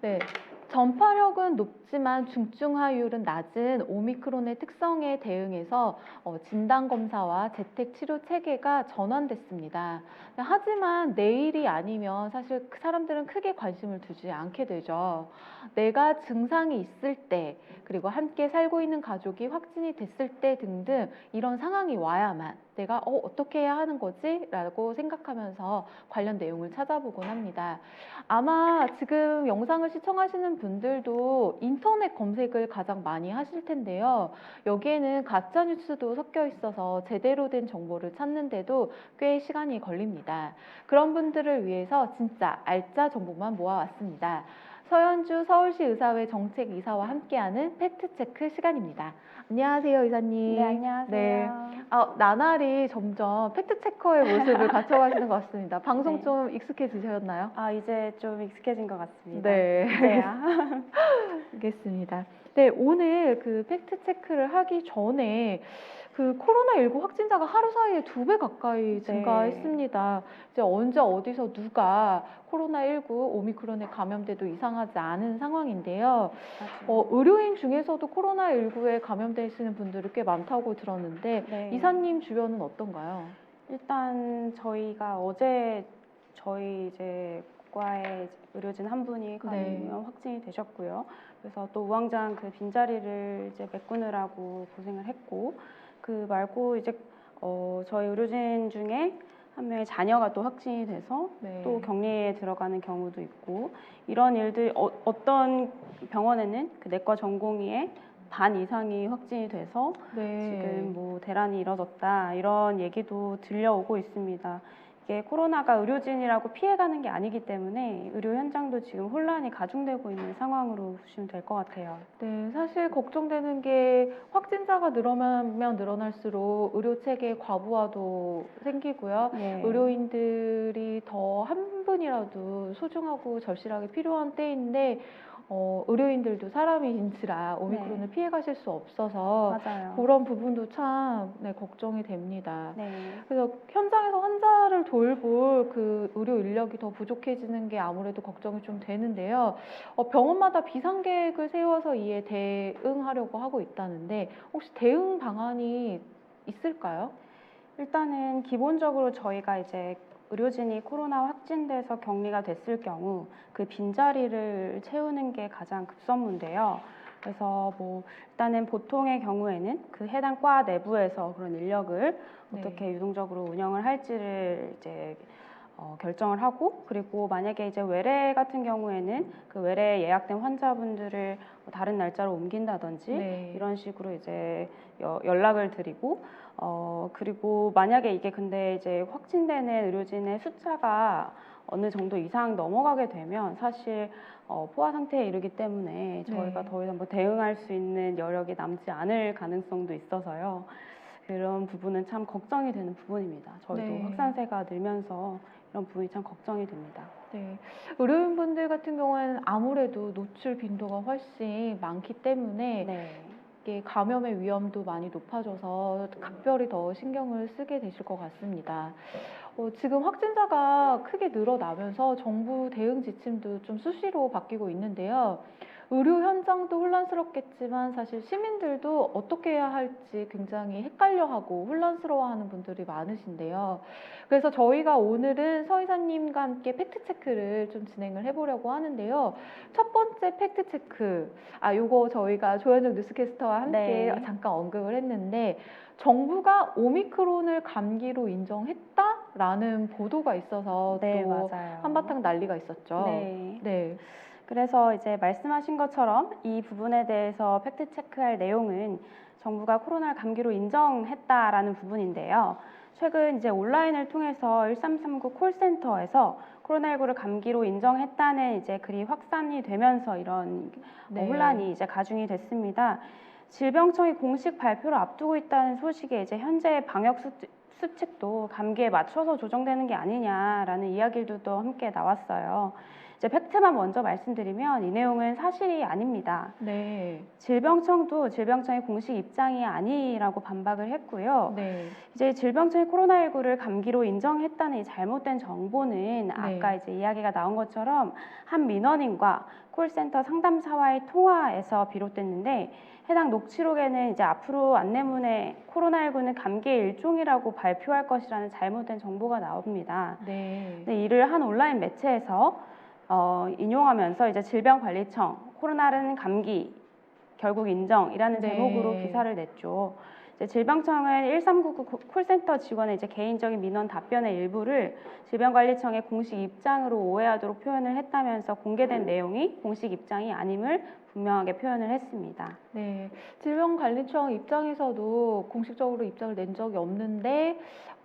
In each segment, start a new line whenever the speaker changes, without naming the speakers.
네, 전파력은 높지만 중증화율은 낮은 오미크론의 특성에 대응해서 진단검사와 재택치료 체계가 전환됐습니다. 하지만 내일이 아니면 사실 사람들은 크게 관심을 두지 않게 되죠. 내가 증상이 있을 때, 그리고 함께 살고 있는 가족이 확진이 됐을 때 등등 이런 상황이 와야만 내가 어떻게 해야 하는 거지? 라고 생각하면서 관련 내용을 찾아보곤 합니다. 아마 지금 영상을 시청하시는 분들도 인터넷 검색을 가장 많이 하실 텐데요. 여기에는 가짜 뉴스도 섞여 있어서 제대로 된 정보를 찾는데도 꽤 시간이 걸립니다. 그런 분들을 위해서 진짜 알짜 정보만 모아왔습니다. 서현주 서울시 의사회 정책이사와 함께하는 팩트체크 시간입니다. 안녕하세요, 의사님.
네, 안녕하세요.
네. 나날이 점점 팩트체커의 모습을 갖춰가시는 것 같습니다. 방송
네.
좀 익숙해지셨나요?
이제 좀 익숙해진 것 같습니다.
네.
이제야.
알겠습니다. 네, 오늘 그 팩트체크를 하기 전에 그 코로나19 확진자가 하루 사이에 2배 가까이 증가했습니다. 이제 언제 어디서 누가 코로나19 오미크론에 감염돼도 이상하지 않은 상황인데요. 의료인 중에서도 코로나19에 감염되시는 분들이 꽤 많다고 들었는데
네.
이사님 주변은 어떤가요?
일단 저희가 어제 저희 이제 과의 의료진 한 분이 감염 확진이 되셨고요. 그래서 또 우왕좌왕 그 빈자리를 이제 메꾸느라고 고생을 했고, 그 말고 이제 저희 의료진 중에 한 명의 자녀가 또 확진이 돼서 또 격리에 들어가는 경우도 있고, 이런 일들 어떤 병원에는 그 내과 전공의의 반 이상이 확진이 돼서 지금 뭐 대란이 일어졌다 이런 얘기도 들려오고 있습니다. 이게 코로나가 의료진이라고 피해가는 게 아니기 때문에 의료 현장도 지금 혼란이 가중되고 있는 상황으로 보시면 될 것 같아요.
네, 사실 걱정되는 게 확진자가 늘어나면 늘어날수록 의료 체계 과부하도 생기고요.
네.
의료인들이 더 한 분이라도 소중하고 절실하게 필요한 때인데 의료인들도 사람인지라 오미크론을 피해 가실 수 없어서
맞아요.
그런 부분도 참 걱정이 됩니다.
네.
그래서 현장에서 환자를 돌볼 그 의료 인력이 더 부족해지는 게 아무래도 걱정이 좀 되는데요. 병원마다 비상 계획을 세워서 이에 대응하려고 하고 있다는데 혹시 대응 방안이 있을까요?
일단은 기본적으로 저희가 이제 의료진이 코로나 확진돼서 격리가 됐을 경우 그 빈자리를 채우는 게 가장 급선무인데요. 그래서 뭐 일단은 보통의 경우에는 그 해당 과 내부에서 그런 인력을 어떻게 유동적으로 운영을 할지를 이제 결정을 하고, 그리고 만약에 이제 외래 같은 경우에는 그 외래에 예약된 환자분들을 다른 날짜로 옮긴다든지 이런 식으로 이제 연락을 드리고, 그리고 만약에 이게 근데 이제 확진되는 의료진의 숫자가 어느 정도 이상 넘어가게 되면 사실 포화 상태에 이르기 때문에 저희가 더 이상 뭐 대응할 수 있는 여력이 남지 않을 가능성도 있어서요. 그런 부분은 참 걱정이 되는 부분입니다. 저희도 확산세가 늘면서 이런 부분이 참 걱정이 됩니다.
네, 의료인분들 같은 경우에는 아무래도 노출 빈도가 훨씬 많기 때문에 이게 감염의 위험도 많이 높아져서 각별히 더 신경을 쓰게 되실 것 같습니다. 지금 확진자가 크게 늘어나면서 정부 대응 지침도 좀 수시로 바뀌고 있는데요. 의료 현장도 혼란스럽겠지만 사실 시민들도 어떻게 해야 할지 굉장히 헷갈려하고 혼란스러워하는 분들이 많으신데요. 그래서 저희가 오늘은 서 이사님과 함께 팩트체크를 좀 진행을 해보려고 하는데요. 첫 번째 팩트체크, 요거 저희가 조현정 뉴스캐스터와 함께 잠깐 언급을 했는데 정부가 오미크론을 감기로 인정했다라는 보도가 있어서 또 한바탕 난리가 있었죠.
그래서 이제 말씀하신 것처럼 이 부분에 대해서 팩트 체크할 내용은 정부가 코로나를 감기로 인정했다라는 부분인데요. 최근 이제 온라인을 통해서 1339 콜센터에서 코로나19를 감기로 인정했다는 이제 글이 확산이 되면서 이런 혼란이 이제 가중이 됐습니다. 질병청이 공식 발표를 앞두고 있다는 소식에 이제 현재 방역 수칙도 감기에 맞춰서 조정되는 게 아니냐라는 이야기들도 함께 나왔어요. 이제 팩트만 먼저 말씀드리면 이 내용은 사실이 아닙니다.
네.
질병청도 질병청의 공식 입장이 아니라고 반박을 했고요.
네.
이제 질병청이 코로나19를 감기로 인정했다는 이 잘못된 정보는 아까 이제 이야기가 나온 것처럼 한 민원인과 콜센터 상담사와의 통화에서 비롯됐는데 해당 녹취록에는 이제 앞으로 안내문에 코로나19는 감기의 일종이라고 발표할 것이라는 잘못된 정보가 나옵니다.
네.
근데 이를 한 온라인 매체에서 인용하면서 이제 질병관리청 코로나는 감기 결국 인정이라는
네.
제목으로 기사를 냈죠. 이제 질병청은 1399 콜센터 직원의 이제 개인적인 민원 답변의 일부를 질병관리청의 공식 입장으로 오해하도록 표현을 했다면서 공개된 내용이 공식 입장이 아님을 분명하게 표현을 했습니다.
네, 질병관리청 입장에서도 공식적으로 입장을 낸 적이 없는데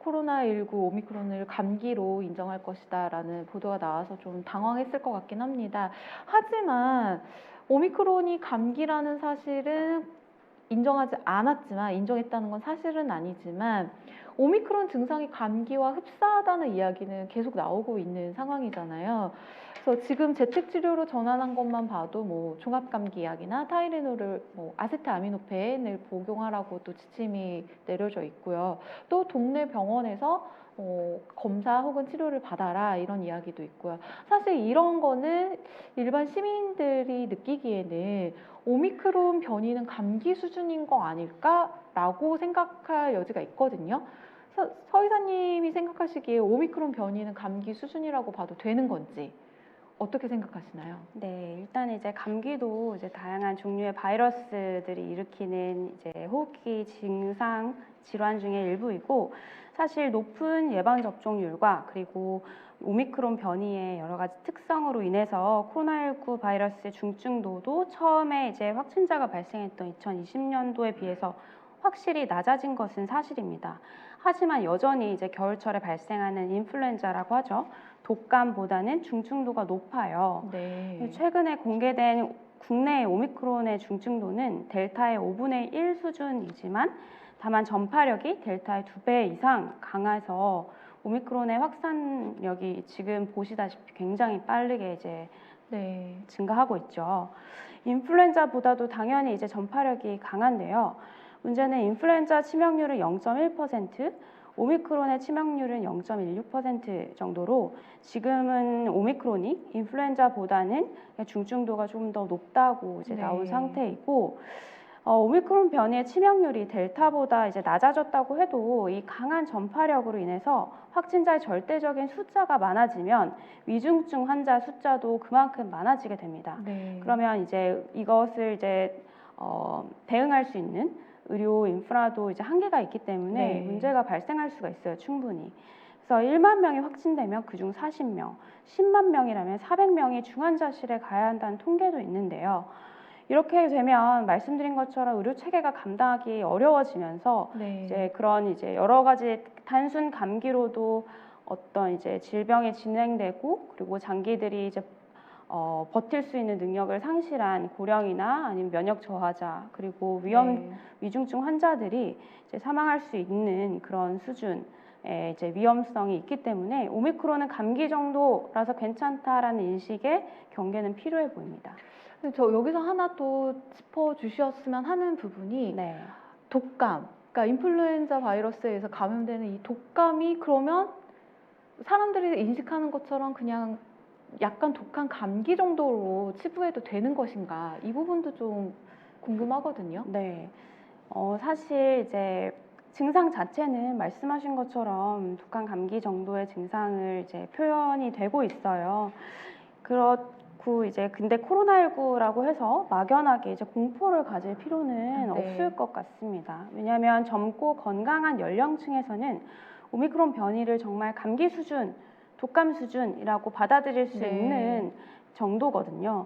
코로나19 오미크론을 감기로 인정할 것이다라는 보도가 나와서 좀 당황했을 것 같긴 합니다. 하지만 오미크론이 감기라는 사실은 인정하지 않았지만 인정했다는 건 사실은 아니지만 오미크론 증상이 감기와 흡사하다는 이야기는 계속 나오고 있는 상황이잖아요. 그래서 지금 재택치료로 전환한 것만 봐도 뭐 종합감기약이나 타이레놀을 아세트아미노펜을 복용하라고 또 지침이 내려져 있고요. 또 동네 병원에서 검사 혹은 치료를 받아라 이런 이야기도 있고요. 사실 이런 거는 일반 시민들이 느끼기에는 오미크론 변이는 감기 수준인 거 아닐까라고 생각할 여지가 있거든요. 서 의사님이 생각하시기에 오미크론 변이는 감기 수준이라고 봐도 되는 건지 어떻게 생각하시나요?
네, 일단 이제 감기도 이제 다양한 종류의 바이러스들이 일으키는 이제 호흡기 증상 질환 중의 일부이고 사실 높은 예방 접종률과 그리고 오미크론 변이의 여러 가지 특성으로 인해서 코로나19 바이러스의 중증도도 처음에 이제 확진자가 발생했던 2020년도에 비해서 확실히 낮아진 것은 사실입니다. 하지만 여전히 이제 겨울철에 발생하는 인플루엔자라고 하죠. 독감보다는 중증도가 높아요.
네.
최근에 공개된 국내 오미크론의 중증도는 델타의 5분의 1 수준이지만 다만 전파력이 델타의 2배 이상 강해서 오미크론의 확산력이 지금 보시다시피 굉장히 빠르게 이제
네.
증가하고 있죠. 인플루엔자보다도 당연히 이제 전파력이 강한데요. 문제는 인플루엔자 치명률은 0.1%, 오미크론의 치명률은 0.16% 정도로 지금은 오미크론이 인플루엔자보다는 중증도가 좀 더 높다고 이제 나온
네.
상태이고 오미크론 변이의 치명률이 델타보다 이제 낮아졌다고 해도 이 강한 전파력으로 인해서 확진자의 절대적인 숫자가 많아지면 위중증 환자 숫자도 그만큼 많아지게 됩니다.
네.
그러면 이제 이것을 이제 대응할 수 있는 의료 인프라도 이제 한계가 있기 때문에
네.
문제가 발생할 수가 있어요, 충분히. 그래서 1만 명이 확진되면 그중 40명, 10만 명이라면 400명이 중환자실에 가야 한다는 통계도 있는데요. 이렇게 되면 말씀드린 것처럼 의료 체계가 감당하기 어려워지면서
네.
이제 그런 이제 여러 가지 단순 감기로도 어떤 이제 질병이 진행되고 그리고 장기들이 이제 버틸 수 있는 능력을 상실한 고령이나 아니면 면역 저하자 그리고 위중증 환자들이 이제 사망할 수 있는 그런 수준의 이제 위험성이 있기 때문에 오미크론은 감기 정도라서 괜찮다라는 인식의 경계는 필요해 보입니다.
근데 저 여기서 하나 또 짚어주셨으면 하는 부분이
네.
독감, 그러니까 인플루엔자 바이러스에 의해서 감염되는 이 독감이 그러면 사람들이 인식하는 것처럼 그냥 약간 독한 감기 정도로 치부해도 되는 것인가? 이 부분도 좀 궁금하거든요.
네. 사실 이제 증상 자체는 말씀하신 것처럼 독한 감기 정도의 증상을 이제 표현이 되고 있어요. 그렇고 이제 근데 코로나19라고 해서 막연하게 이제 공포를 가질 필요는
네.
없을 것 같습니다. 왜냐하면 젊고 건강한 연령층에서는 오미크론 변이를 정말 감기 수준, 독감 수준이라고 받아들일 수
네.
있는 정도거든요.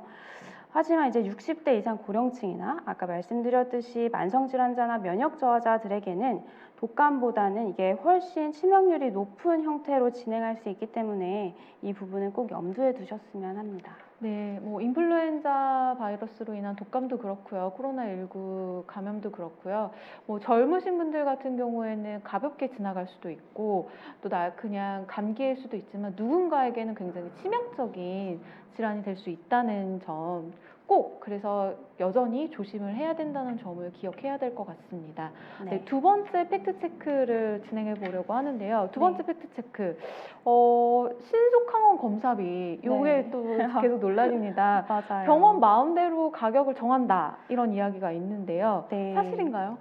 하지만 이제 60대 이상 고령층이나 아까 말씀드렸듯이 만성질환자나 면역 저하자들에게는 독감보다는 이게 훨씬 치명률이 높은 형태로 진행할 수 있기 때문에 이 부분은 꼭 염두에 두셨으면 합니다.
네, 뭐 인플루엔자 바이러스로 인한 독감도 그렇고요. 코로나19 감염도 그렇고요. 뭐 젊으신 분들 같은 경우에는 가볍게 지나갈 수도 있고 또 그냥 감기일 수도 있지만 누군가에게는 굉장히 치명적인 질환이 될 수 있다는 점 꼭 그래서 여전히 조심을 해야 된다는 점을 기억해야 될 것 같습니다. 네, 두 번째 팩트 체크를 진행해 보려고 하는데요. 두 번째 팩트 체크. 신속항원 검사비 요게
네.
또 계속 논란입니다.
맞아요.
병원 마음대로 가격을 정한다 이런 이야기가 있는데요.
네.
사실인가요?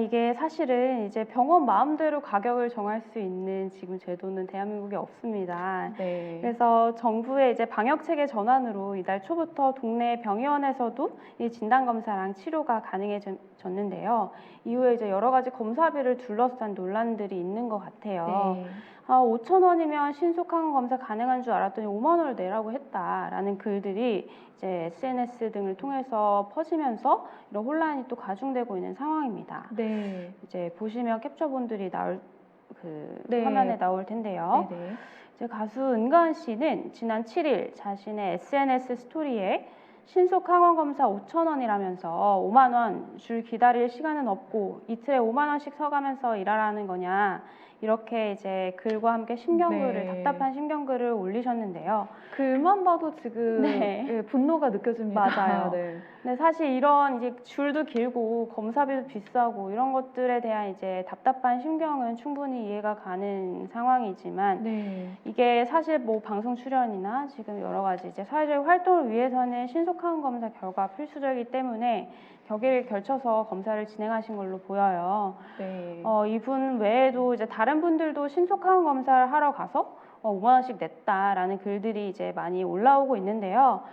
이게 사실은 이제 병원 마음대로 가격을 정할 수 있는 지금 제도는 대한민국에 없습니다.
네.
그래서 정부의 이제 방역 체계 전환으로 이달 초부터 동네 병의원에서도 이 진단 검사랑 치료가 가능해졌는데요. 이후에 이제 여러 가지 검사비를 둘러싼 논란들이 있는 것 같아요.
네.
5천 원이면 신속한 검사 가능한 줄 알았더니 5만 원을 내라고 했다라는 글들이 이제 SNS 등을 통해서 퍼지면서 이런 혼란이 또 가중되고 있는 상황입니다.
네.
이제 보시면 캡처본들이 나올
네.
화면에 나올 텐데요.
네.
이제 가수 은가은 씨는 지난 7일 자신의 SNS 스토리에 신속 항원 검사 5천 원이라면서 5만 원 줄 기다릴 시간은 없고 이틀에 5만 원씩 서가면서 일하라는 거냐 이렇게 이제 글과 함께 심경글을
네.
답답한 심경글을 올리셨는데요.
글만 봐도 지금
네.
예, 분노가 느껴집니다.
맞아요.
네.
근데 사실 이런 이제 줄도 길고 검사비도 비싸고 이런 것들에 대한 이제 답답한 심경은 충분히 이해가 가는 상황이지만
네.
이게 사실 뭐 방송 출연이나 지금 여러 가지 이제 사회적 활동을 위해서는 신속항원 검사 결과 필수적이기 때문에 격의를 결쳐서 검사를 진행하신 걸로 보여요.
네.
이분 외에도 이제 다른 분들도 신속항원 검사를 하러 가서 5만 원씩 냈다라는 글들이 이제 많이 올라오고 있는데요.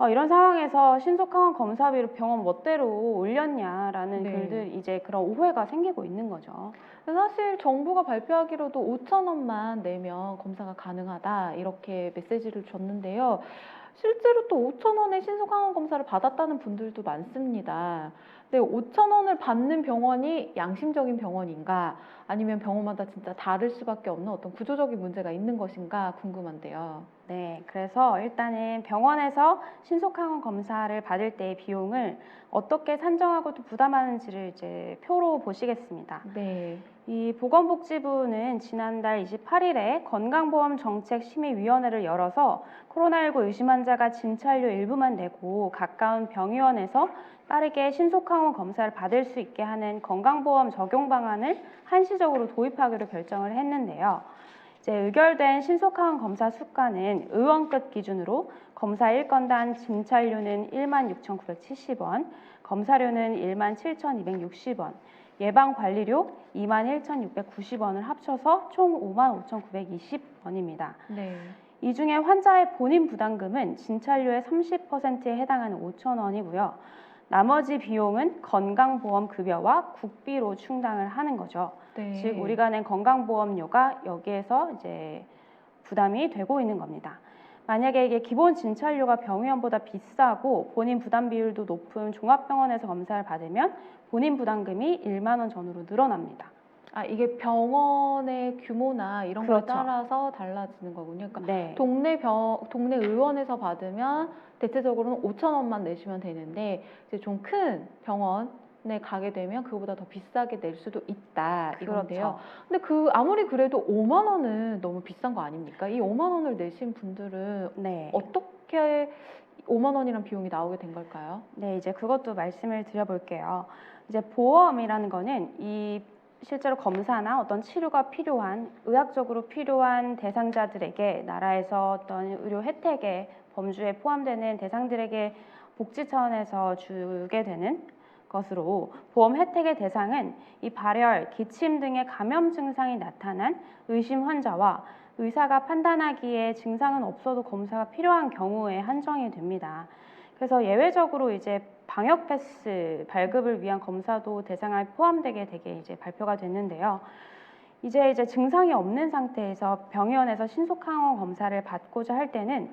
이런 상황에서 신속항원 검사비를 병원 멋대로 올렸냐라는
네.
글들 이제 그런 오해가 생기고 있는 거죠.
사실 정부가 발표하기로도 5천 원만 내면 검사가 가능하다 이렇게 메시지를 줬는데요. 실제로 또 5천 원의 신속항원 검사를 받았다는 분들도 많습니다. 근데 5천 원을 받는 병원이 양심적인 병원인가 아니면 병원마다 진짜 다를 수밖에 없는 어떤 구조적인 문제가 있는 것인가 궁금한데요.
네, 그래서 일단은 병원에서 신속항원 검사를 받을 때의 비용을 어떻게 산정하고 또 부담하는지를 이제 표로 보시겠습니다.
네.
이 보건복지부는 지난달 28일에 건강보험정책심의위원회를 열어서 코로나19 의심 환자가 진찰료 일부만 내고 가까운 병의원에서 빠르게 신속항원 검사를 받을 수 있게 하는 건강보험 적용 방안을 한시적으로 도입하기로 결정을 했는데요. 이제 의결된 신속항원 검사 수가는 의원급 기준으로 검사 1건당 진찰료는 16,970원, 검사료는 17,260원, 예방관리료 21,690원을 합쳐서 총 55,920원입니다.
네.
이 중에 환자의 본인 부담금은 진찰료의 30%에 해당하는 5,000원이고요. 나머지 비용은 건강보험급여와 국비로 충당을 하는 거죠.
네.
즉 우리가 낸 건강보험료가 여기에서 이제 부담이 되고 있는 겁니다. 만약에 이게 기본 진찰료가 병의원보다 비싸고 본인 부담 비율도 높은 종합병원에서 검사를 받으면 본인 부담금이 1만 원 전후로 늘어납니다.
이게 병원의 규모나 이런
그렇죠.
거에 따라서 달라지는 거군요. 그러니까
네.
동네 의원에서 받으면 대체적으로는 5천 원만 내시면 되는데 이제 좀 큰 병원에 가게 되면 그거보다 더 비싸게 낼 수도 있다 이건데요.
그렇죠.
근데 아무리 그래도 5만 원은 너무 비싼 거 아닙니까? 이 5만 원을 내신 분들은
네.
어떻게 5만 원이란 비용이 나오게 된 걸까요?
네, 이제 그것도 말씀을 드려볼게요. 이제 보험이라는 거는 이 실제로 검사나 어떤 치료가 필요한 의학적으로 필요한 대상자들에게 나라에서 어떤 의료 혜택의 범주에 포함되는 대상들에게 복지 차원에서 주게 되는 것으로 보험 혜택의 대상은 이 발열, 기침 등의 감염 증상이 나타난 의심 환자와 의사가 판단하기에 증상은 없어도 검사가 필요한 경우에 한정이 됩니다. 그래서 예외적으로 이제 방역 패스 발급을 위한 검사도 대상에 포함되게 되게 이제 발표가 됐는데요. 이제 증상이 없는 상태에서 병의원에서 신속항원 검사를 받고자 할 때는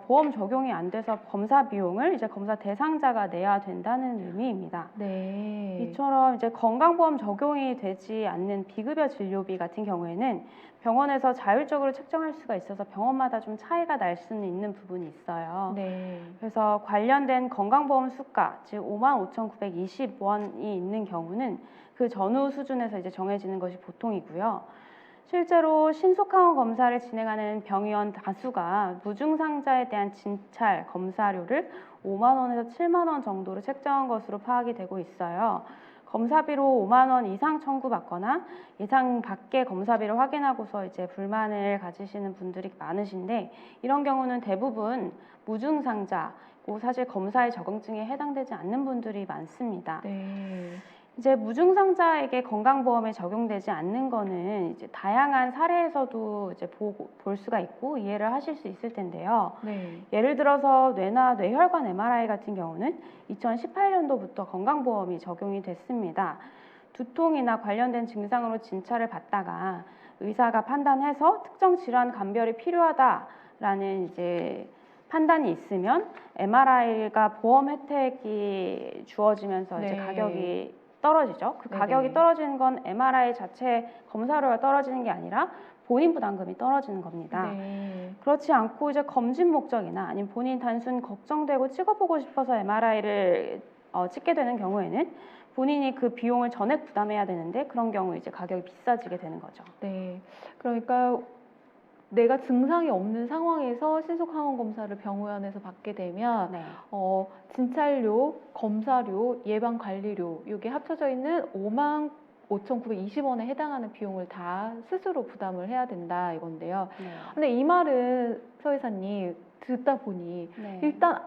보험 적용이 안 돼서 검사 비용을 이제 검사 대상자가 내야 된다는 의미입니다.
네.
이처럼 이제 건강보험 적용이 되지 않는 비급여 진료비 같은 경우에는 병원에서 자율적으로 책정할 수가 있어서 병원마다 좀 차이가 날 수는 있는 부분이 있어요.
네.
그래서 관련된 건강보험 수가, 즉 55,920원이 있는 경우는 그 전후 수준에서 이제 정해지는 것이 보통이고요. 실제로 신속항원 검사를 진행하는 병의원 다수가 무증상자에 대한 진찰 검사료를 5만 원에서 7만 원 정도로 책정한 것으로 파악이 되고 있어요. 검사비로 5만 원 이상 청구받거나 예상 밖의 검사비를 확인하고서 이제 불만을 가지시는 분들이 많으신데, 이런 경우는 대부분 무증상자고 사실 검사의 적응증에 해당되지 않는 분들이 많습니다.
네.
이제 무증상자에게 건강보험에 적용되지 않는 거는 이제 다양한 사례에서도 이제 볼 수가 있고 이해를 하실 수 있을 텐데요.
네.
예를 들어서 뇌나 뇌혈관 MRI 같은 경우는 2018년도부터 건강보험이 적용이 됐습니다. 두통이나 관련된 증상으로 진찰을 받다가 의사가 판단해서 특정 질환 감별이 필요하다라는 이제 판단이 있으면 MRI가 보험 혜택이 주어지면서 이제
네.
가격이 떨어지죠. 그
네네.
가격이 떨어지는 건 MRI 자체 검사료가 떨어지는 게 아니라 본인 부담금이 떨어지는 겁니다.
네.
그렇지 않고 이제 검진 목적이나 아니면 본인 단순 걱정되고 찍어보고 싶어서 MRI를 찍게 되는 경우에는 본인이 그 비용을 전액 부담해야 되는데, 그런 경우 이제 가격이 비싸지게 되는 거죠.
네. 그러니까 내가 증상이 없는 상황에서 신속항원 검사를 병원에서 받게 되면
네.
진찰료, 검사료, 예방관리료 이게 합쳐져 있는 55,920원에 해당하는 비용을 다 스스로 부담을 해야 된다 이건데요.
네.
근데 이 말은 서의사님 듣다 보니
네.
일단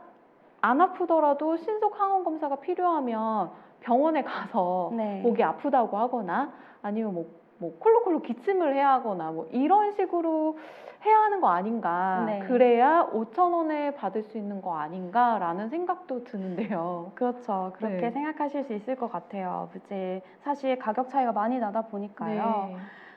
안 아프더라도 신속항원 검사가 필요하면 병원에 가서
네.
목이 아프다고 하거나 아니면 뭐 콜록콜록 기침을 해야 하거나 뭐 이런 식으로 해야 하는 거 아닌가.
네.
그래야 5,000원에 받을 수 있는 거 아닌가라는 생각도 드는데요.
그렇죠. 그렇게
네.
생각하실 수 있을 것 같아요. 이제 사실 가격 차이가 많이 나다 보니까요.
네.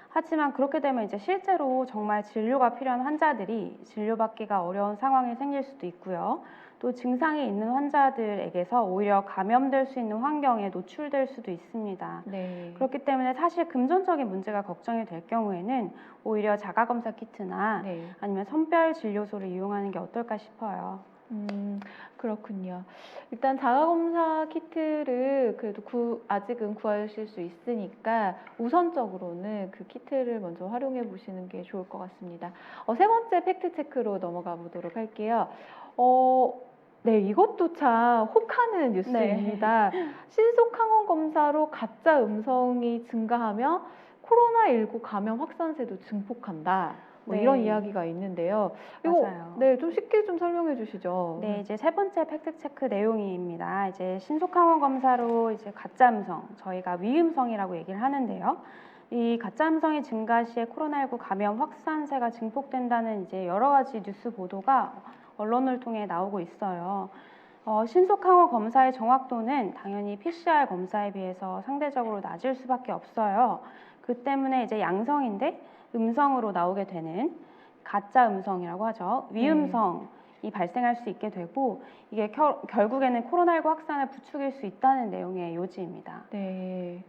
하지만 그렇게 되면 이제 실제로 정말 진료가 필요한 환자들이 진료받기가 어려운 상황이 생길 수도 있고요. 또 증상이 있는 환자들에게서 오히려 감염될 수 있는 환경에 노출될 수도 있습니다.
네.
그렇기 때문에 사실 금전적인 문제가 걱정이 될 경우에는 오히려 자가검사 키트나
네.
아니면 선별 진료소를 이용하는 게 어떨까 싶어요.
그렇군요. 일단 자가검사 키트를 그래도 아직은 구하실 수 있으니까 우선적으로는 그 키트를 먼저 활용해 보시는 게 좋을 것 같습니다. 세 번째 팩트 체크로 넘어가 보도록 할게요. 네, 이것도 참 혹하는 뉴스입니다. 신속항원 검사로 가짜 음성이 증가하며 코로나19 감염 확산세도 증폭한다. 뭐
네.
이런 이야기가 있는데요. 이거
맞아요.
네, 좀 쉽게 좀 설명해 주시죠.
네, 이제 세 번째 팩트 체크 내용입니다. 이제 신속항원 검사로 이제 가짜 음성, 저희가 위음성이라고 얘기를 하는데요. 이 가짜 음성이 증가 시에 코로나19 감염 확산세가 증폭된다는 이제 여러 가지 뉴스 보도가 언론을 통해 나오고 있어요. 신속항원 검사의 정확도는 당연히 PCR 검사에 비해서 상대적으로 낮을 수밖에 없어요. 그 때문에 이제 양성인데 음성으로 나오게 되는 가짜 음성이라고 하죠. 위음성이 발생할 수 있게 되고, 이게 결국에는 코로나19 확산을 부추길 수 있다는 내용의 요지입니다.
네.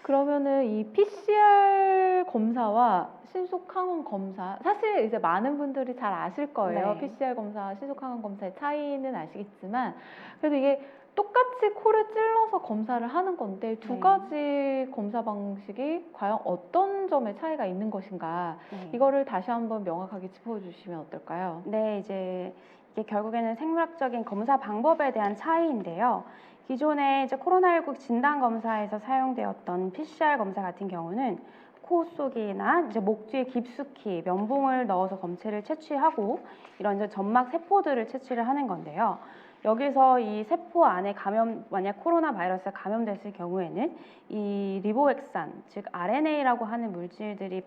그러면은 이 PCR 검사와 신속항원 검사, 사실 이제 많은 분들이 잘 아실 거예요.
네.
PCR 검사와 신속항원 검사의 차이는 아시겠지만, 그래도 이게 똑같이 코를 찔러서 검사를 하는 건데 두
네.
가지 검사 방식이 과연 어떤 점에 차이가 있는 것인가,
네.
이거를 다시 한번 명확하게 짚어주시면 어떨까요?
네, 이제 이게 결국에는 생물학적인 검사 방법에 대한 차이인데요. 기존에 이제 코로나19 진단 검사에서 사용되었던 PCR 검사 같은 경우는 코 속이나 이제 목 뒤에 깊숙이 면봉을 넣어서 검체를 채취하고 이런 이제 점막 세포들을 채취를 하는 건데요. 여기서 이 세포 안에 만약 코로나 바이러스에 감염됐을 경우에는 이 리보엑산, 즉 RNA라고 하는 물질들이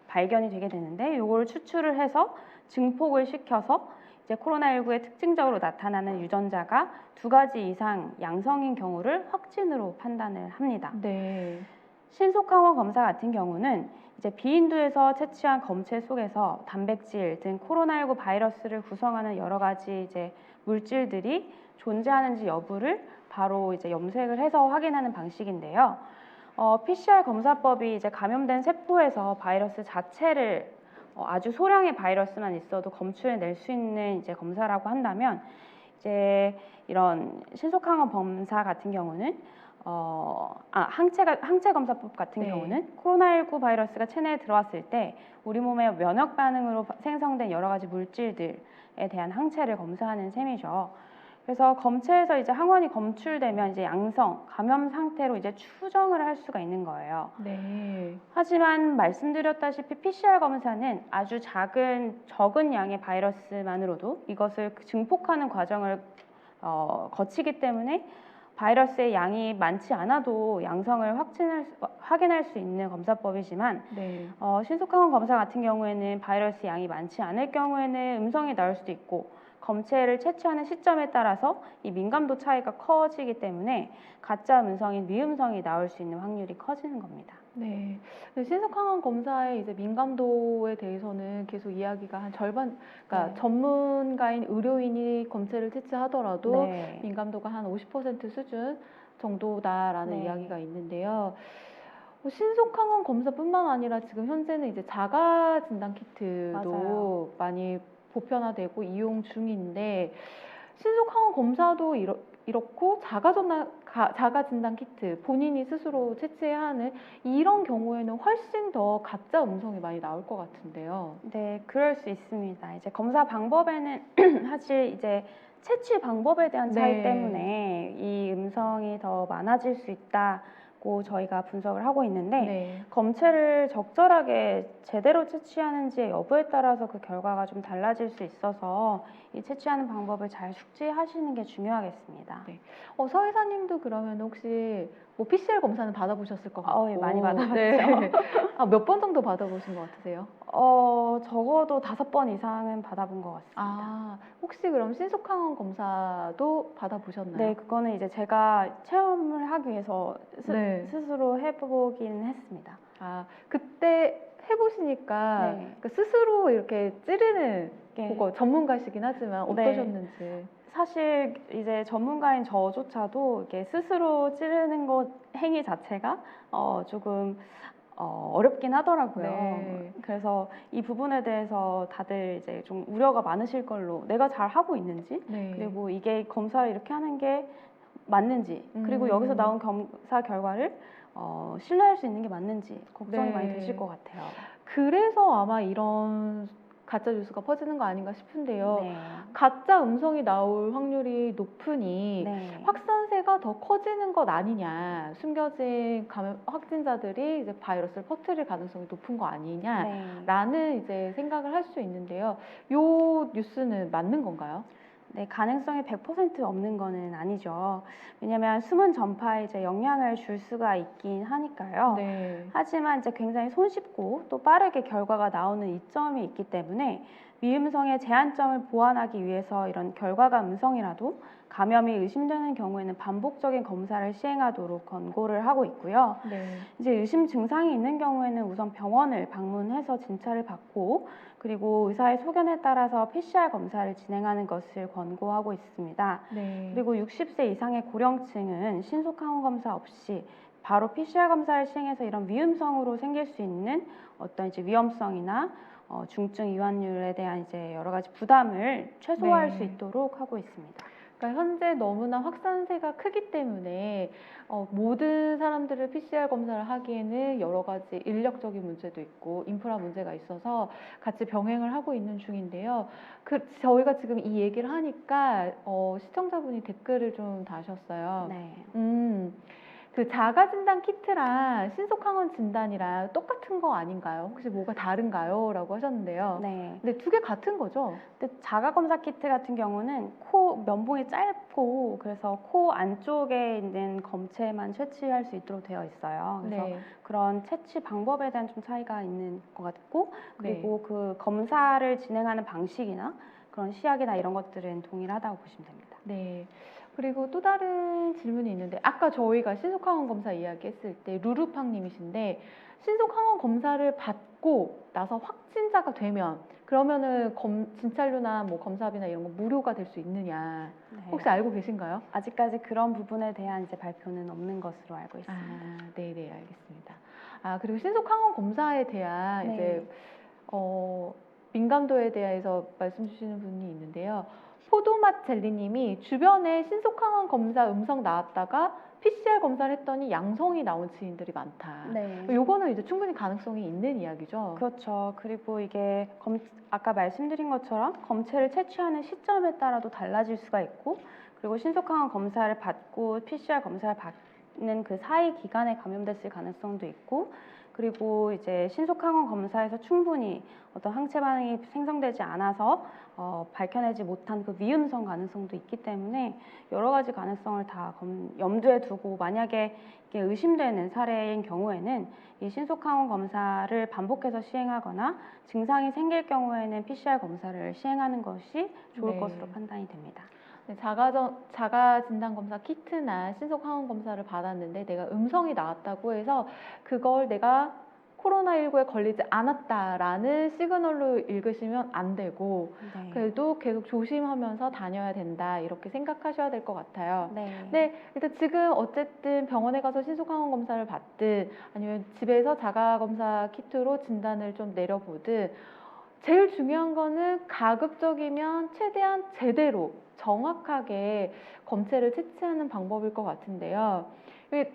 발견이 되게 되는데, 이걸 추출을 해서 증폭을 시켜서 이제 코로나19에 특징적으로 나타나는 유전자가 2가지 이상 양성인 경우를 확진으로 판단을 합니다.
네.
신속항원 검사 같은 경우는 이제 비인두에서 채취한 검체 속에서 단백질 등 코로나19 바이러스를 구성하는 여러 가지 이제 물질들이 존재하는지 여부를 바로 이제 염색을 해서 확인하는 방식인데요. PCR 검사법이 이제 감염된 세포에서 바이러스 자체를 아주 소량의 바이러스만 있어도 검출해낼 수 있는 이제 검사라고 한다면, 이제 이런 신속항원 검사 같은 경우는 항체 검사법 같은
네.
경우는 코로나19 바이러스가 체내에 들어왔을 때 우리 몸의 면역 반응으로 생성된 여러 가지 물질들에 대한 항체를 검사하는 셈이죠. 그래서 검체에서 이제 항원이 검출되면 이제 양성, 감염 상태로 이제 추정을 할 수가 있는 거예요.
네.
하지만 말씀드렸다시피 PCR 검사는 아주 적은 양의 바이러스만으로도 이것을 증폭하는 과정을 거치기 때문에 바이러스의 양이 많지 않아도 양성을 확인할 수 있는 검사법이지만,
네.
신속항원 검사 같은 경우에는 바이러스 양이 많지 않을 경우에는 음성이 나올 수도 있고, 검체를 채취하는 시점에 따라서 이 민감도 차이가 커지기 때문에 가짜 음성인 미음성이 나올 수 있는 확률이 커지는 겁니다.
네. 신속항원 검사의 이제 민감도에 대해서는 계속 이야기가 한 절반, 그러니까
네.
전문가인 의료인이 검체를 채취하더라도
네.
민감도가 한 50% 수준 정도다라는
네.
이야기가 있는데요. 신속항원 검사뿐만 아니라 지금 현재는 이제 자가 진단 키트도
맞아요.
많이 보편화되고 이용 중인데, 신속항원 검사도 이렇고 자가 진단 키트 본인이 스스로 채취해야 하는 이런 경우에는 훨씬 더 가짜 음성이 많이 나올 것 같은데요.
네, 그럴 수 있습니다. 이제 검사 방법에는 사실 이제 채취 방법에 대한 차이
네.
때문에 이 음성이 더 많아질 수 있다고 저희가 분석을 하고 있는데,
네.
검체를 적절하게 제대로 채취하는지의 여부에 따라서 그 결과가 좀 달라질 수 있어서 이 채취하는 방법을 잘 숙지하시는 게 중요하겠습니다.
네. 서의사님도 그러면 혹시 뭐 PCR 검사는 받아보셨을 것 같고.
예, 많이 받아봤죠.
네. 몇 번 정도 받아보신 것 같으세요?
적어도 5번 이상은 받아본 것 같습니다.
혹시 그럼 신속항원 검사도 받아보셨나요?
네, 그거는 이제 제가 체험을 하기 위해서
네.
스스로 해보긴 했습니다.
그때 해보시니까
네.
그 스스로 이렇게 찌르는
네.
그거 전문가시긴 하지만
네.
어떠셨는지.
사실 이제 전문가인 저조차도 이렇게 스스로 찌르는 것 행위 자체가 조금 어렵긴 하더라고요.
네.
그래서 이 부분에 대해서 다들 이제 좀 우려가 많으실 걸로, 내가 잘 하고 있는지,
네.
그리고 이게 검사를 이렇게 하는 게 맞는지, 그리고 여기서 나온 검사 결과를 신뢰할 수 있는 게 맞는지 걱정이
네.
많이 되실 것 같아요.
그래서 아마 이런 가짜 뉴스가 퍼지는 거 아닌가 싶은데요.
네.
가짜 음성이 나올 확률이 높으니
네.
확산세가 더 커지는 것 아니냐, 숨겨진 감염 확진자들이 이제 바이러스를 퍼뜨릴 가능성이 높은 거 아니냐라는 이제 생각을 할 수 있는데요. 요 뉴스는 맞는 건가요?
네, 가능성이 100% 없는 거는 아니죠. 왜냐하면 숨은 전파에 이제 영향을 줄 수가 있긴 하니까요.
네.
하지만 이제 굉장히 손쉽고 또 빠르게 결과가 나오는 이점이 있기 때문에 미음성의 제한점을 보완하기 위해서 이런 결과가 음성이라도 감염이 의심되는 경우에는 반복적인 검사를 시행하도록 권고를 하고 있고요.
네.
이제 의심 증상이 있는 경우에는 우선 병원을 방문해서 진찰을 받고, 그리고 의사의 소견에 따라서 PCR 검사를 진행하는 것을 권고하고 있습니다.
네.
그리고 60세 이상의 고령층은 신속항원 검사 없이 바로 PCR 검사를 시행해서 이런 위음성으로 생길 수 있는 어떤 이제 위험성이나 중증 이완율에 대한 이제 여러 가지 부담을 최소화할
네.
수 있도록 하고 있습니다.
그러니까 현재 너무나 확산세가 크기 때문에 모든 사람들을 PCR 검사를 하기에는 여러 가지 인력적인 문제도 있고 인프라 문제가 있어서 같이 병행을 하고 있는 중인데요. 저희가 지금 이 얘기를 하니까 시청자분이 댓글을 좀 다셨어요.
네.
그 자가 진단 키트랑 신속항원 진단이랑 똑같은 거 아닌가요? 혹시 뭐가 다른가요? 라고 하셨는데요.
네.
근데 두 개 같은 거죠?
근데 자가 검사 키트 같은 경우는 코 면봉이 짧고, 그래서 코 안쪽에 있는 검체만 채취할 수 있도록 되어 있어요. 그래서
네.
그런 채취 방법에 대한 좀 차이가 있는 것 같고, 그리고
네.
그 검사를 진행하는 방식이나 그런 시약이나 이런 것들은 동일하다고 보시면 됩니다.
네. 그리고 또 다른 질문이 있는데 아까 저희가 신속항원 검사 이야기했을 때 루루팡님이신데 신속항원 검사를 받고 나서 확진자가 되면 그러면은 진찰료나 뭐 검사비나 이런 거 무료가 될 수 있느냐
네.
혹시 알고 계신가요?
아직까지 그런 부분에 대한 이제 발표는 없는 것으로 알고 있습니다.
네네 알겠습니다. 그리고 신속항원 검사에 대한
네.
이제 민감도에 대해서 말씀 주시는 분이 있는데요. 포도맛 젤리님이 주변에 신속항원 검사 음성 나왔다가 PCR 검사를 했더니 양성이 나온 지인들이 많다.
네.
요거는 이제 충분히 가능성이 있는 이야기죠.
그렇죠. 그리고 이게 아까 말씀드린 것처럼 검체를 채취하는 시점에 따라도 달라질 수가 있고, 그리고 신속항원 검사를 받고 PCR 검사를 받는 그 사이 기간에 감염됐을 가능성도 있고, 그리고 이제 신속항원 검사에서 충분히 어떤 항체 반응이 생성되지 않아서 밝혀내지 못한 그 위음성 가능성도 있기 때문에 여러 가지 가능성을 다 염두에 두고, 만약에 이게 의심되는 사례인 경우에는 이 신속항원 검사를 반복해서 시행하거나 증상이 생길 경우에는 PCR 검사를 시행하는 것이 좋을
네.
것으로 판단이 됩니다.
네, 자가 진단 검사 키트나 신속 항원 검사를 받았는데 내가 음성이 나왔다고 해서 그걸 내가 코로나19에 걸리지 않았다라는 시그널로 읽으시면 안 되고
네.
그래도 계속 조심하면서 다녀야 된다 이렇게 생각하셔야 될 것 같아요.
네.
네, 일단 지금 어쨌든 병원에 가서 신속 항원 검사를 받든 아니면 집에서 자가 검사 키트로 진단을 좀 내려보든 제일 중요한 거는 가급적이면 최대한 제대로 정확하게 검체를 채취하는 방법일 것 같은데요.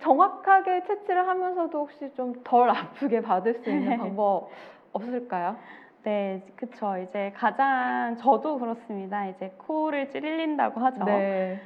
정확하게 채취를 하면서도 혹시 좀 덜 아프게 받을 수 있는 방법 없을까요?
네, 그쵸. 이제 가장 저도 그렇습니다. 이제 코를 찌르린다고 하죠.
네.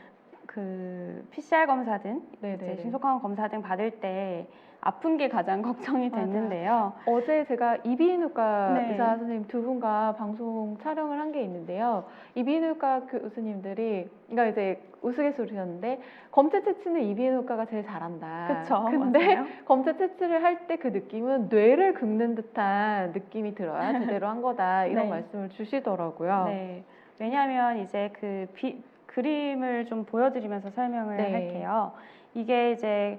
그 PCR 검사든
네네.
이제 신속항원 검사 등 받을 때 아픈 게 가장 걱정이
맞아요.
됐는데요.
어제 제가 이비인후과
네.
의사 선생님 두 분과 방송 촬영을 한 게 있는데요. 이비인후과 교수님들이 그러니까 이제 우스갯소리였는데 검체 채취는 이비인후과가 제일 잘한다.
그쵸,
근데
맞아요.
검체 채취를 할 때 그 느낌은 뇌를 긁는 듯한 느낌이 들어야 제대로 한 거다 이런
네.
말씀을 주시더라고요.
네. 왜냐하면 이제 그 그림을 좀 보여드리면서 설명을
네.
할게요. 이게 이제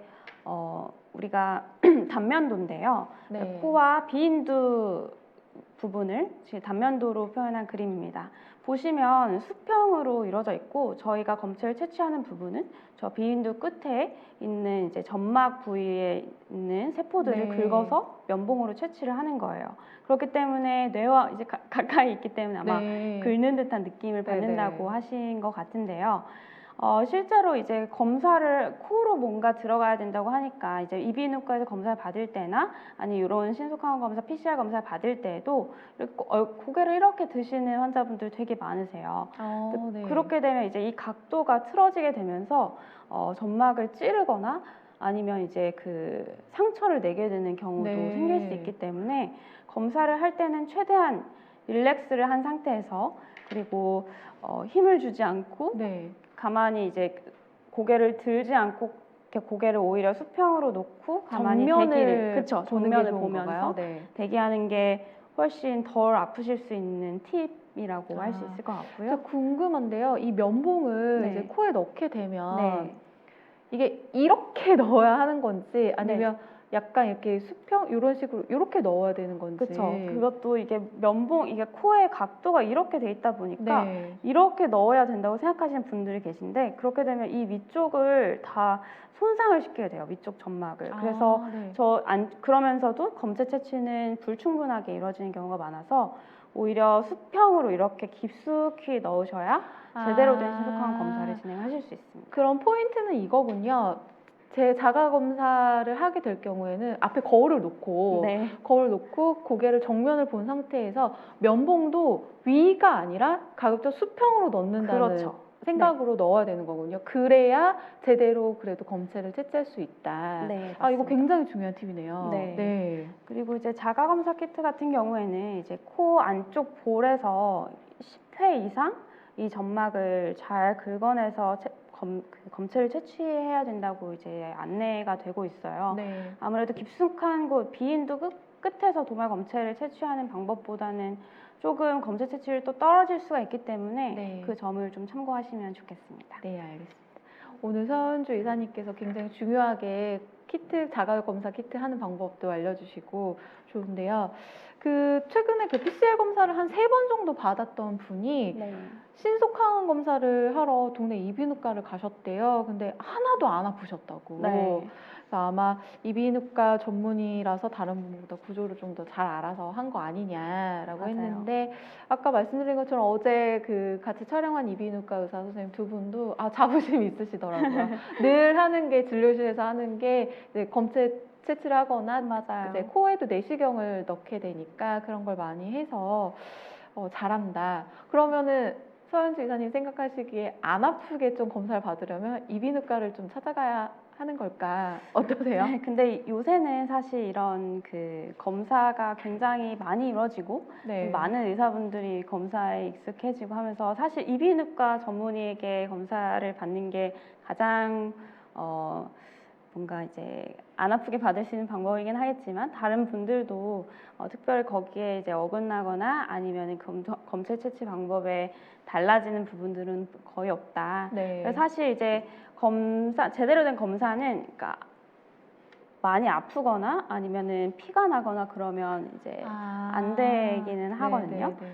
우리가 단면도인데요.
네.
코와 비인두 부분을 지금 단면도로 표현한 그림입니다. 보시면 수평으로 이루어져 있고 저희가 검체를 채취하는 부분은 저 비인두 끝에 있는 이제 점막 부위에 있는 세포들을
네.
긁어서 면봉으로 채취를 하는 거예요. 그렇기 때문에 뇌와 이제 가까이 있기 때문에 아마
네.
긁는 듯한 느낌을
네네.
받는다고 하신 것 같은데요. 실제로 이제 검사를 코로 뭔가 들어가야 된다고 하니까 이제 이비인후과에서 검사를 받을 때나 아니 이런 신속항원 검사, PCR 검사를 받을 때에도 이렇게 고개를 이렇게 드시는 환자분들 되게 많으세요.
네.
그렇게 되면 이제 이 각도가 틀어지게 되면서 점막을 찌르거나 아니면 이제 그 상처를 내게 되는 경우도
네.
생길 수 있기 때문에 검사를 할 때는 최대한 릴렉스를 한 상태에서 그리고 힘을 주지 않고
네.
가만히 이제 고개를 들지 않고 이렇게 고개를 오히려 수평으로 놓고 가만히
정면을
대기를 그쵸
보는 게
정면을
좋은
보면서
건가요? 네.
대기하는 게 훨씬 덜 아프실 수 있는 팁이라고 할 수
아,
있을 것 같고요.
저 궁금한데요. 이 면봉을
네.
이제 코에 넣게 되면
네.
이게 이렇게 넣어야 하는 건지 아니면 약간 이렇게 수평 이런 식으로 이렇게 넣어야 되는 건지.
그렇죠. 그것도 이게 면봉 이게 코의 각도가 이렇게 돼 있다 보니까
네.
이렇게 넣어야 된다고 생각하시는 분들이 계신데 그렇게 되면 이 위쪽을 다 손상을 시키게 돼요. 위쪽 점막을. 그래서
네.
그러면서도 검체 채취는 불충분하게 이루어지는 경우가 많아서 오히려 수평으로 이렇게 깊숙이 넣으셔야 제대로 된 신속항원 검사를 진행하실 수 있습니다.
그럼 포인트는 이거군요. 제 자가 검사를 하게 될 경우에는 앞에 거울을 놓고
네.
고개를 정면을 본 상태에서 면봉도 위가 아니라 가급적 수평으로 넣는다는
그렇죠.
생각으로 넣어야 되는 거군요. 그래야 제대로 그래도 검체를 채취할 수 있다.
네,
이거
맞습니다.
굉장히 중요한 팁이네요.
네. 그리고 이제 자가검사 키트 같은 경우에는 이제 코 안쪽 볼에서 10회 이상 이 점막을 잘 긁어내서 검체를 채취해야 된다고 이제 안내가 되고 있어요.
네.
아무래도 깊숙한 곳, 비인도 끝에서 도말 검체를 채취하는 방법보다는 조금 검체 채취율이 또 떨어질 수가 있기 때문에
네.
그 점을 좀 참고하시면 좋겠습니다.
네, 알겠습니다. 오늘 서은주 이사님께서 굉장히 중요하게 자가검사 키트 하는 방법도 알려주시고 좋은데요. 최근에 PCR 검사를 한 3번 정도 받았던 분이
네.
신속항원 검사를 하러 동네 이비인후과를 가셨대요. 근데 하나도 안 아프셨다고.
네.
그래서 아마 이비인후과 전문의라서 다른 분보다 구조를 좀 더 잘 알아서 한 거 아니냐라고
맞아요.
했는데, 아까 말씀드린 것처럼 어제 같이 촬영한 이비인후과 의사 선생님 두 분도 자부심이 있으시더라고요. 늘 하는 게, 진료실에서 하는 게 이제 검체 채취를 하거나
맞아요.
이제 코에도 내시경을 넣게 되니까 그런 걸 많이 해서 잘한다. 그러면은 서현주 이사님 생각하시기에 안 아프게 좀 검사를 받으려면 이비인후과를 좀 찾아가야 하는 걸까? 어떠세요?
네, 근데 요새는 사실 이런 검사가 굉장히 많이 이루어지고
네.
좀 많은 의사분들이 검사에 익숙해지고 하면서 사실 이비인후과 전문의에게 검사를 받는 게 가장 뭔가 이제 안 아프게 받을 수 있는 방법이긴 하겠지만, 다른 분들도 특별히 거기에 이제 어긋나거나 아니면 검체 채취 방법에 달라지는 부분들은 거의 없다.
네.
그래서 사실 이제 제대로 된 검사는, 그러니까 많이 아프거나 아니면은 피가 나거나 그러면 이제 안 되기는 하거든요.
네.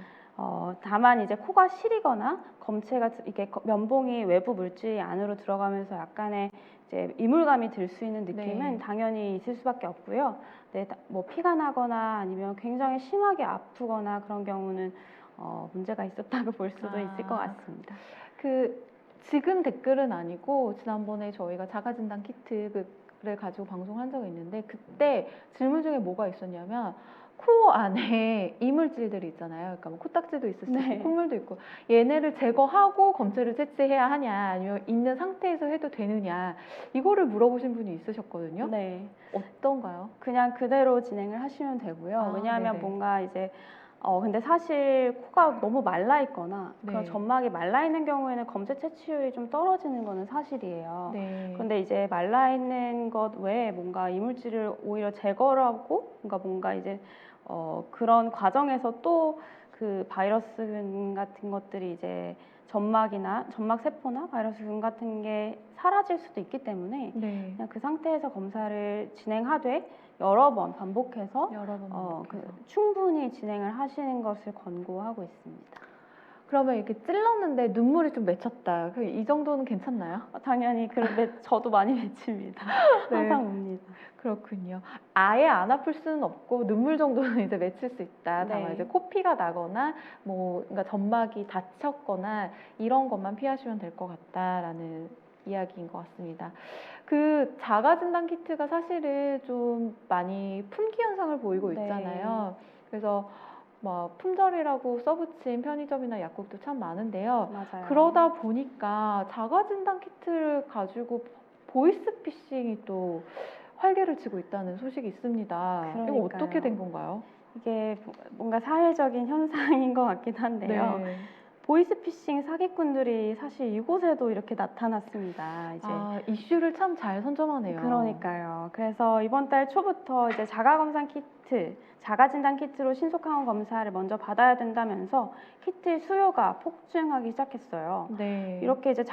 다만 이제 코가 시리거나 검체가 이게 면봉이 외부 물질이 안으로 들어가면서 약간의 이제 이물감이 들 수 있는 느낌은
네.
당연히 있을 수밖에 없고요. 네, 뭐 피가 나거나 아니면 굉장히 심하게 아프거나 그런 경우는 문제가 있었다고 볼 수도 있을 것 같습니다.
지금 댓글은 아니고 지난번에 저희가 자가진단 키트를 가지고 방송한 적이 있는데, 그때 질문 중에 뭐가 있었냐면, 코 안에 이물질들이 있잖아요. 그러니까 뭐 코딱지도 있을 수
네.
있고 콧물도 있고, 얘네를 제거하고 검체를 채취해야 하냐, 아니면 있는 상태에서 해도 되느냐, 이거를 물어보신 분이 있으셨거든요.
네.
어떤가요?
그냥 그대로 진행을 하시면 되고요. 왜냐하면
네네.
뭔가 이제 근데 사실 코가 너무 말라 있거나
네.
그런 점막이 말라 있는 경우에는 검체 채취율이 좀 떨어지는 거는 사실이에요.
네.
근데 이제 말라 있는 것 외에 뭔가 이물질을 오히려 제거를 하고 뭔가 이제 그런 과정에서 또 바이러스균 같은 것들이 이제 점막이나 점막 세포나 바이러스균 같은 게 사라질 수도 있기 때문에
네.
그냥 그 상태에서 검사를 진행하되 여러 번 반복해서 충분히 진행을 하시는 것을 권고하고 있습니다.
그러면 이렇게 찔렀는데 눈물이 좀 맺혔다. 이 정도는 괜찮나요?
당연히 저도 많이 맺힙니다.
네.
항상 옵니다.
그렇군요. 아예 안 아플 수는 없고 눈물 정도는 이제 맺힐 수 있다. 다만
네.
이제 코피가 나거나 그러니까 점막이 다쳤거나 이런 것만 피하시면 될 것 같다라는 이야기인 것 같습니다. 자가 진단 키트가 사실은 좀 많이 품귀 현상을 보이고
네.
있잖아요. 그래서 품절이라고 써붙인 편의점이나 약국도 참 많은데요.
맞아요.
그러다 보니까 자가 진단 키트를 가지고 보이스피싱이 또 활개를 치고 있다는 소식이 있습니다.
그러니까요.
이거 어떻게 된 건가요?
이게 뭔가 사회적인 현상인 것 같긴 한데요.
네.
보이스피싱 사기꾼들이 사실 이곳에도 이렇게 나타났습니다. 이제
이슈를 참 잘 선점하네요.
그러니까요. 그래서 이번 달 초부터 이제 자가진단 키트로 신속항원 검사를 먼저 받아야 된다면서 키트 수요가 폭증하기 시작했어요.
네.
이렇게 이제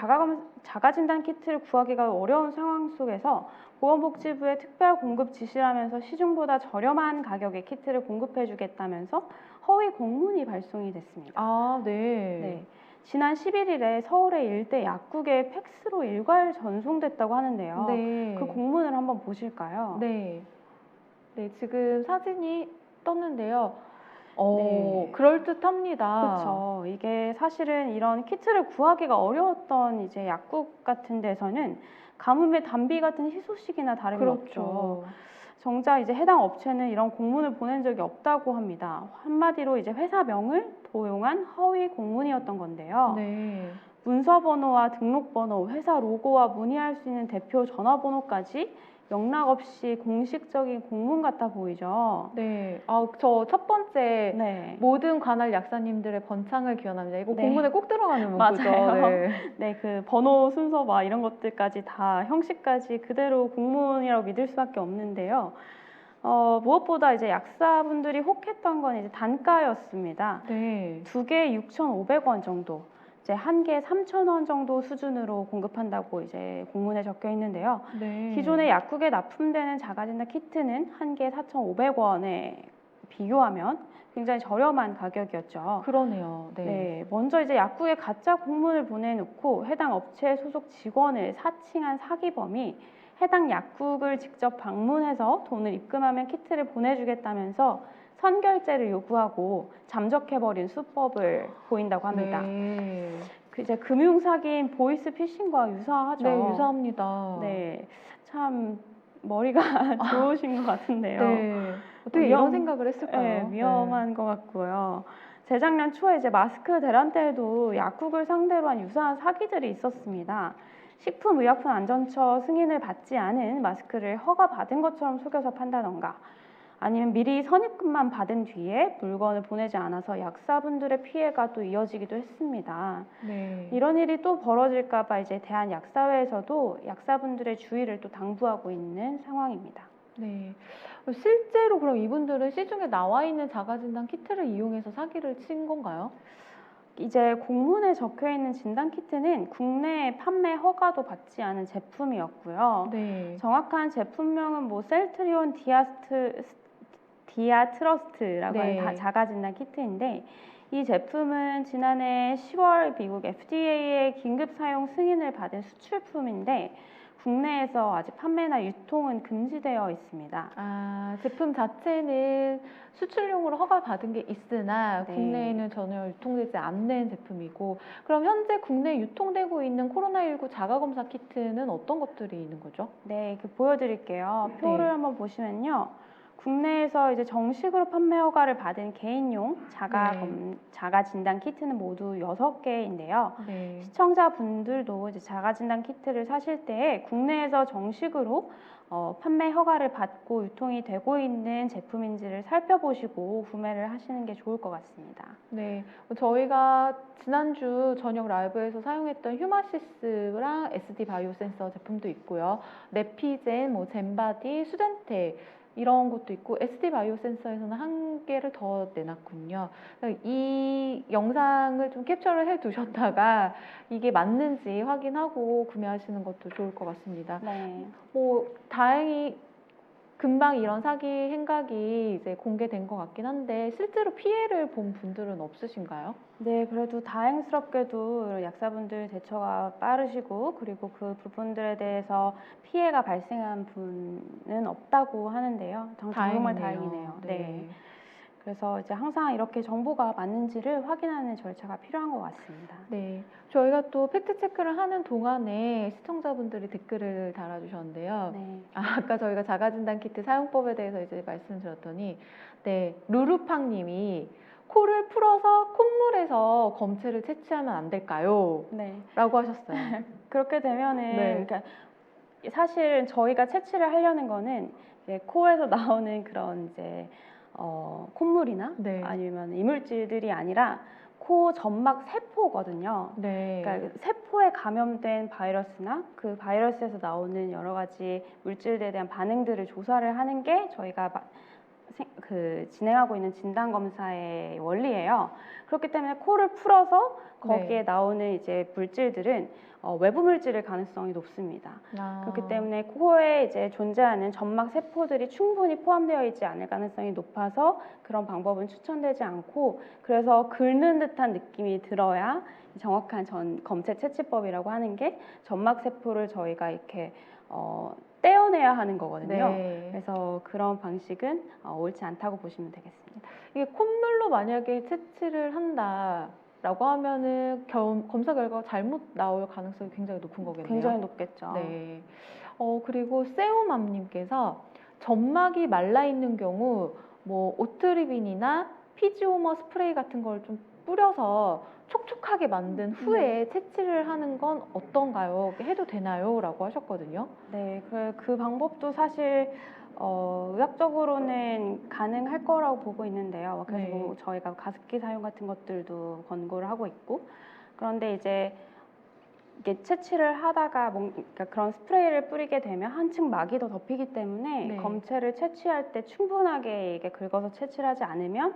자가진단 키트를 구하기가 어려운 상황 속에서 보건복지부에 특별 공급 지시를 하면서 시중보다 저렴한 가격에 키트를 공급해주겠다면서 허위 공문이 발송이 됐습니다.
네.
네. 지난 11일에 서울의 일대 약국에 팩스로 일괄 전송됐다고 하는데요.
네.
그 공문을 한번 보실까요?
네. 네, 지금 사진이 떴는데요.
네.
그럴듯합니다.
그렇죠. 이게 사실은 이런 키트를 구하기가 어려웠던 이제 약국 같은 데서는 가뭄의 단비 같은 희소식이나 다름이 없죠. 정작 이제 해당 업체는 이런 공문을 보낸 적이 없다고 합니다. 한마디로 이제 회사명을 도용한 허위 공문이었던 건데요.
네.
문서번호와 등록번호, 회사 로고와 문의할 수 있는 대표 전화번호까지 영락 없이 공식적인 공문 같아 보이죠.
네. 저 첫 번째
네.
모든 관할 약사님들의 번창을 기원합니다. 이거
네.
공문에 꼭 들어가는 문구죠.
맞아요.
네.
네, 그 번호 순서 막 이런 것들까지 다 형식까지 그대로 공문이라고 믿을 수밖에 없는데요. 무엇보다 이제 약사분들이 혹했던 건 이제 단가였습니다.
네.
2개 6,500원 정도, 이제 1개 3,000원 정도 수준으로 공급한다고 이제 공문에 적혀 있는데요.
네.
기존의 약국에 납품되는 자가진단 키트는 1개 4,500원에 비교하면 굉장히 저렴한 가격이었죠.
그러네요. 네.
네, 먼저 이제 약국에 가짜 공문을 보내놓고 해당 업체 소속 직원을 사칭한 사기범이 해당 약국을 직접 방문해서 돈을 입금하면 키트를 보내주겠다면서 선결제를 요구하고 잠적해버린 수법을 보인다고 합니다.
네.
그 이제 금융사기인 보이스피싱과 유사하죠.
네, 유사합니다.
네, 참 머리가 좋으신 것 같은데요.
네. 어떻게
위험-
이런 생각을 했을까요?
네, 위험한 것 같고요. 재작년 초에 이제 마스크 대란 때에도 약국을 상대로 한 유사한 사기들이 있었습니다. 식품의약품안전처 승인을 받지 않은 마스크를 허가받은 것처럼 속여서 판다던가, 아니면 미리 선입금만 받은 뒤에 물건을 보내지 않아서 약사분들의 피해가 또 이어지기도 했습니다.
네.
이런 일이 또 벌어질까봐 이제 대한약사회에서도 약사분들의 주의를 또 당부하고 있는 상황입니다.
네. 실제로 그럼 이분들은 시중에 나와 있는 자가진단 키트를 이용해서 사기를 친 건가요?
이제 공문에 적혀 있는 진단 키트는 국내 판매 허가도 받지 않은 제품이었고요.
네.
정확한 제품명은 뭐 셀트리온 디아트러스트라고
네.
하는 자가 진단 키트인데, 이 제품은 지난해 10월 미국 FDA의 긴급 사용 승인을 받은 수출품인데 국내에서 아직 판매나 유통은 금지되어 있습니다.
제품 자체는 수출용으로 허가받은 게 있으나
네.
국내에는 전혀 유통되지 않는 제품이고, 그럼 현재 국내에 유통되고 있는 코로나19 자가검사 키트는 어떤 것들이 있는 거죠?
네, 보여드릴게요. 표를
네.
한번 보시면요. 국내에서 이제 정식으로 판매 허가를 받은 개인용 자가 진단 키트는 모두 6개인데요.
네.
시청자분들도 이제 자가 진단 키트를 사실 때 국내에서 정식으로 판매 허가를 받고 유통이 되고 있는 제품인지를 살펴보시고 구매를 하시는 게 좋을 것 같습니다.
네, 저희가 지난주 저녁 라이브에서 사용했던 휴마시스랑 SD 바이오 센서 제품도 있고요. 네피젠, 젠바디, 수덴텍 이런 것도 있고, SD 바이오 센서에서는 한 개를 더 내놨군요. 이 영상을 좀 캡처를 해 두셨다가 이게 맞는지 확인하고 구매하시는 것도 좋을 것 같습니다.
네.
다행히 금방 이런 사기 행각이 이제 공개된 것 같긴 한데, 실제로 피해를 본 분들은 없으신가요?
네, 그래도 다행스럽게도 약사분들 대처가 빠르시고, 그리고 그 부분들에 대해서 피해가 발생한 분은 없다고 하는데요. 정말 다행이네요. 네. 그래서 이제 항상 이렇게 정보가 맞는지를 확인하는 절차가 필요한 것 같습니다.
네. 저희가 또 팩트 체크를 하는 동안에 시청자분들이 댓글을 달아주셨는데요.
네.
아까 저희가 자가진단 키트 사용법에 대해서 이제 말씀드렸더니, 네, 루루팡님이 코를 풀어서 콧물에서 검체를 채취하면 안 될까요?
네.
라고 하셨어요.
그렇게 되면은,
네.
그러니까 사실 저희가 채취를 하려는 거는 이제 코에서 나오는 그런 이제 콧물이나
네.
아니면 이물질들이 아니라 코 점막 세포거든요.
네.
그러니까 세포에 감염된 바이러스나 그 바이러스에서 나오는 여러 가지 물질들에 대한 반응들을 조사를 하는 게 저희가 진행하고 있는 진단 검사의 원리예요. 그렇기 때문에 코를 풀어서 거기에
네.
나오는 이제 물질들은 외부 물질일 가능성이 높습니다.
아.
그렇기 때문에 코에 이제 존재하는 점막 세포들이 충분히 포함되어 있지 않을 가능성이 높아서 그런 방법은 추천되지 않고, 그래서 긁는 듯한 느낌이 들어야 정확한 검체 채취법이라고 하는 게 점막 세포를 저희가 이렇게 떼어내야 하는 거거든요.
네.
그래서 그런 방식은 옳지 않다고 보시면 되겠습니다.
이게 콧물로 만약에 채취를 한다라고 하면은 검사 결과가 잘못 나올 가능성이 굉장히 높은 거겠네요.
굉장히 높겠죠.
네. 그리고 세우맘님께서 점막이 말라 있는 경우 오트리빈이나 피지오머 스프레이 같은 걸 좀 뿌려서 촉촉하게 만든 후에 채취를 하는 건 어떤가요? 해도 되나요? 라고 하셨거든요.
네, 그 방법도 사실 의학적으로는 가능할 거라고 보고 있는데요. 그래서
네.
뭐 저희가 가습기 사용 같은 것들도 권고를 하고 있고, 그런데 이제 이게 채취를 하다가 그러니까 그런 스프레이를 뿌리게 되면 한층 막이 더 덮이기 때문에
네.
검체를 채취할 때 충분하게 이게 긁어서 채취를 하지 않으면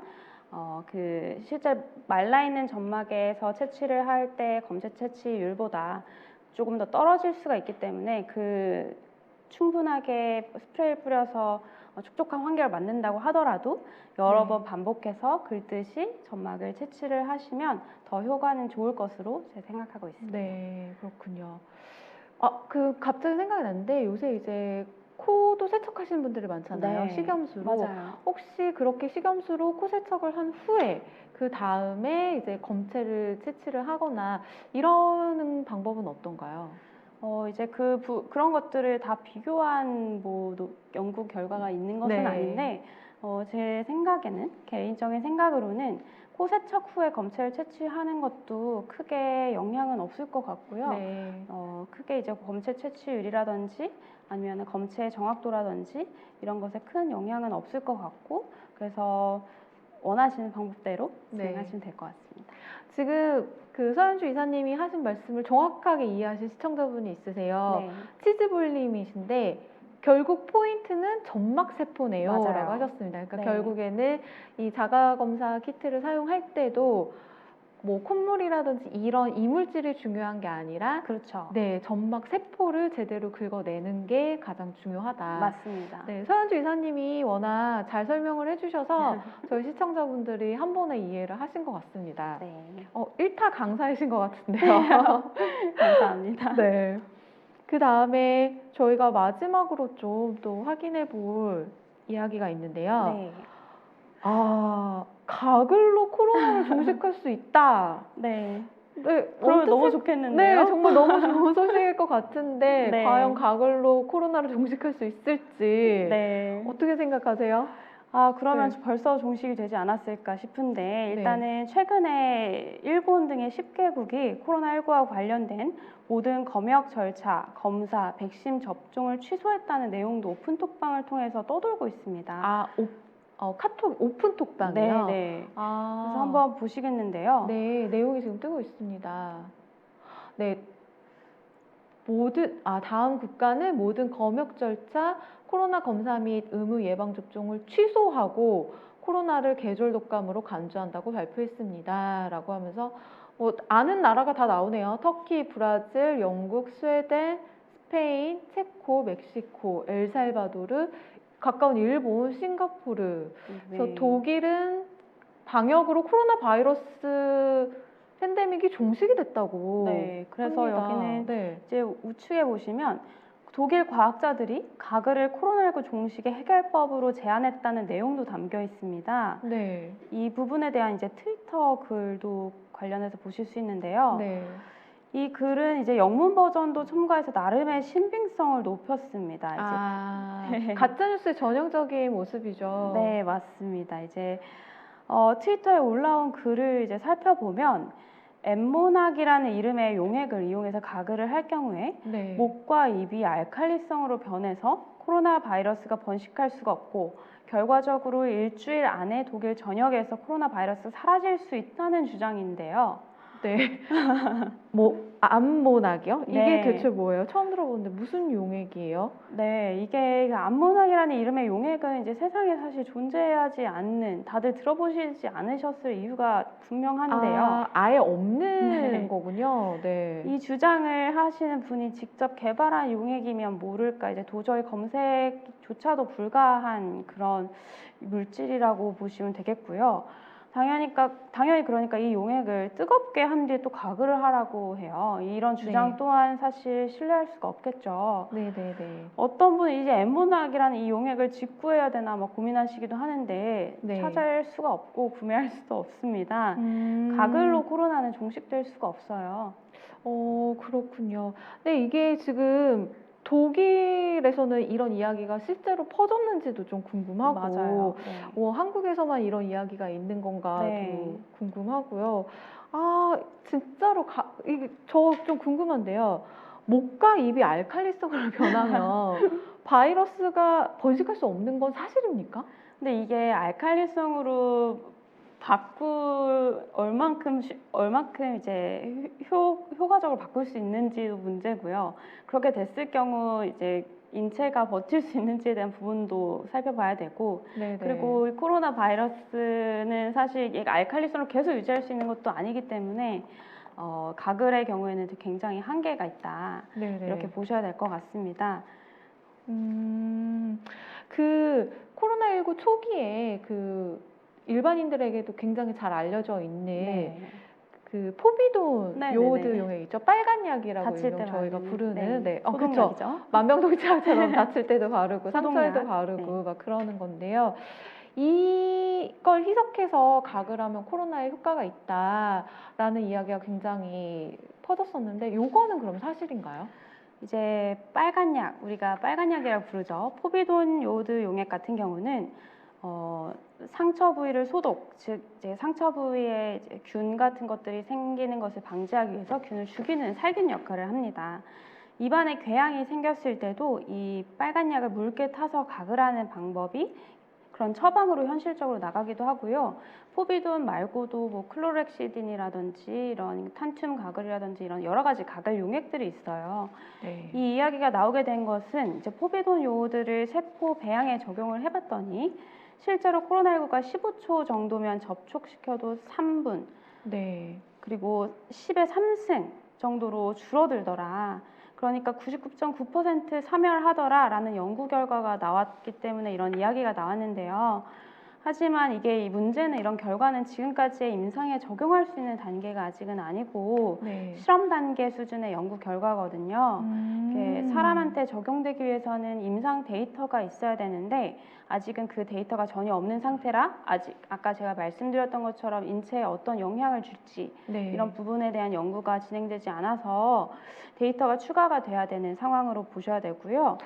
그 실제 말라 있는 점막에서 채취를 할 때 검체 채취율보다 조금 더 떨어질 수가 있기 때문에 그 충분하게 스프레이를 뿌려서 촉촉한 환경을 만든다고 하더라도 여러
네.
번 반복해서 긁듯이 점막을 채취를 하시면 더 효과는 좋을 것으로 제가 생각하고 있습니다.
네, 그렇군요. 갑자기 생각이 났는데 요새 이제 코도 세척하시는 분들이 많잖아요.
네,
식염수로.
맞아요.
혹시 그렇게 식염수로 코 세척을 한 후에 그 다음에 이제 검체를 채취를 하거나 이러는 방법은 어떤가요?
이제 그런 것들을 다 비교한 연구 결과가 있는 것은
네.
아닌데, 제 생각에는, 개인적인 생각으로는 코 세척 후에 검체를 채취하는 것도 크게 영향은 없을 것 같고요.
네.
크게 이제 검체 채취율이라든지 아니면 검체의 정확도라든지 이런 것에 큰 영향은 없을 것 같고, 그래서 원하시는 방법대로
네.
진행하시면 될 것 같습니다.
지금 그 서현주 이사님이 하신 말씀을 정확하게 이해하신 시청자분이 있으세요.
네,
치즈볼님이신데 결국 포인트는 점막 세포네요.
맞아요.
라고 하셨습니다. 그러니까
네.
결국에는 이 자가검사 키트를 사용할 때도 뭐 콧물이라든지 이런 이물질이 중요한 게 아니라
그렇죠.
네, 점막 세포를 제대로 긁어내는 게 가장 중요하다.
맞습니다.
네, 서현주 이사님이 워낙 잘 설명을 해주셔서 저희 시청자분들이 한 번에 이해를 하신 것 같습니다.
네.
1타 강사이신 것 같은데요.
감사합니다.
네. 그 다음에 저희가 마지막으로 좀 또 확인해 볼 이야기가 있는데요.
네.
가글로 코로나를 종식할 수 있다.
네.
네,
그러면 너무
네,
좋겠는데요?
정말 너무 좋은 소식일 것 같은데
네.
과연 가글로 코로나를 종식할 수 있을지
네.
어떻게 생각하세요?
그러면
네.
벌써 종식이 되지 않았을까 싶은데,
네.
일단은 최근에 일본 등의 10개국이 코로나19와 관련된 모든 검역 절차, 검사, 백신 접종을 취소했다는 내용도 오픈톡방을 통해서 떠돌고 있습니다.
카톡 오픈톡방이요?
네.
아,
그래서 한번 보시겠는데요.
네, 내용이 지금 뜨고 있습니다. 네, 다음 국가는 모든 검역 절차, 코로나 검사 및 의무 예방 접종을 취소하고 코로나를 계절 독감으로 간주한다고 발표했습니다. 라고 하면서 아는 나라가 다 나오네요. 터키, 브라질, 영국, 스웨덴, 스페인, 체코, 멕시코, 엘살바도르, 가까운 일본, 싱가포르. 그래서
네.
독일은 방역으로 코로나 바이러스 팬데믹이 종식이 됐다고.
네, 그래서
합니다.
여기는
네.
이제 우측에 보시면 독일 과학자들이 가글을 코로나19 종식의 해결법으로 제안했다는 내용도 담겨 있습니다.
네.
이 부분에 대한 이제 트위터 글도 관련해서 보실 수 있는데요.
네.
이 글은 이제 영문 버전도 첨가해서 나름의 신빙성을 높였습니다. 네.
가짜뉴스의 전형적인 모습이죠.
네, 맞습니다. 이제 트위터에 올라온 글을 이제 살펴보면 엠모낙이라는 이름의 용액을 이용해서 가글을 할 경우에
네.
목과 입이 알칼리성으로 변해서 코로나 바이러스가 번식할 수가 없고 결과적으로 일주일 안에 독일 전역에서 코로나 바이러스가 사라질 수 있다는 주장인데요.
네. 암모낙이요? 이게
네.
대체 뭐예요? 처음 들어보는데 무슨 용액이에요?
네, 이게 그 암모낙이라는 이름의 용액은 이제 세상에 사실 존재하지 않는, 다들 들어보시지 않으셨을 이유가 분명한데요.
아예 없는
네.
거군요. 네.
이 주장을 하시는 분이 직접 개발한 용액이면 모를까, 이제 도저히 검색조차도 불가한 그런 물질이라고 보시면 되겠고요. 당연히 그러니까 이 용액을 뜨겁게 한 뒤에 또 가글을 하라고 해요. 이런 주장
네.
또한 사실 신뢰할 수가 없겠죠.
네네네.
어떤 분은 이제 엠모낙이라는 이 용액을 직구해야 되나 막 고민하시기도 하는데
네.
찾을 수가 없고 구매할 수도 없습니다.
음.
가글로 코로나는 종식될 수가 없어요.
그렇군요. 근데 이게 지금 독일에서는 이런 이야기가 실제로 퍼졌는지도 좀 궁금하고,
맞아요. 네.
한국에서만 이런 이야기가 있는 건가도
네.
궁금하고요. 아, 진짜로 이게 저 좀 궁금한데요. 목과 입이 알칼리성으로 변하면 바이러스가 번식할 수 없는 건 사실입니까?
근데 이게 알칼리성으로 바꿀 얼만큼 이제 효과적으로 바꿀 수 있는지도 문제고요. 그렇게 됐을 경우 이제 인체가 버틸 수 있는지에 대한 부분도 살펴봐야 되고,
네네.
그리고 이 코로나 바이러스는 사실 얘가 알칼리성을 계속 유지할 수 있는 것도 아니기 때문에 가글의 경우에는 굉장히 한계가 있다.
네네.
이렇게 보셔야 될 것 같습니다.
그 코로나19 초기에 그 일반인들에게도 굉장히 잘 알려져 있는
네.
그 포비돈
네네네.
요오드 용액 있죠? 빨간 약이라고
다칠
일명
때
저희가
바르는,
부르는
네.
그쵸.
소독약이죠.
만병통치약처럼 다칠 때도 바르고
소독약.
상처에도 바르고
네.
막 그러는 건데요. 이걸 희석해서 가글 하면 코로나에 효과가 있다라는 이야기가 굉장히 퍼졌었는데 요거는 그럼 사실인가요?
이제 빨간 약, 우리가 빨간 약이라고 부르죠. 포비돈 요오드 용액 같은 경우는 상처 부위를 소독, 즉 이제 상처 부위에 이제 균 같은 것들이 생기는 것을 방지하기 위해서 균을 죽이는 살균 역할을 합니다. 입안에 궤양이 생겼을 때도 이 빨간 약을 묽게 타서 가글하는 방법이 그런 처방으로 현실적으로 나가기도 하고요. 포비돈 말고도 뭐 클로렉시딘이라든지 이런 탄툼 가글이라든지 이런 여러 가지 가글 용액들이 있어요.
네.
이 이야기가 나오게 된 것은 이제 포비돈 요오드를 세포 배양에 적용을 해봤더니 실제로 코로나19가 15초 정도면 접촉시켜도 3분,
네.
그리고 10의 3승 정도로 줄어들더라. 그러니까 99.9% 사멸하더라라는 연구 결과가 나왔기 때문에 이런 이야기가 나왔는데요. 하지만 이게 이 문제는 이런 결과는 지금까지의 임상에 적용할 수 있는 단계가 아직은 아니고
네.
실험 단계 수준의 연구 결과거든요. 이게 사람한테 적용되기 위해서는 임상 데이터가 있어야 되는데 아직은 그 데이터가 전혀 없는 상태라 아직 아까 제가 말씀드렸던 것처럼 인체에 어떤 영향을 줄지
네.
이런 부분에 대한 연구가 진행되지 않아서 데이터가 추가가 돼야 되는 상황으로 보셔야 되고요.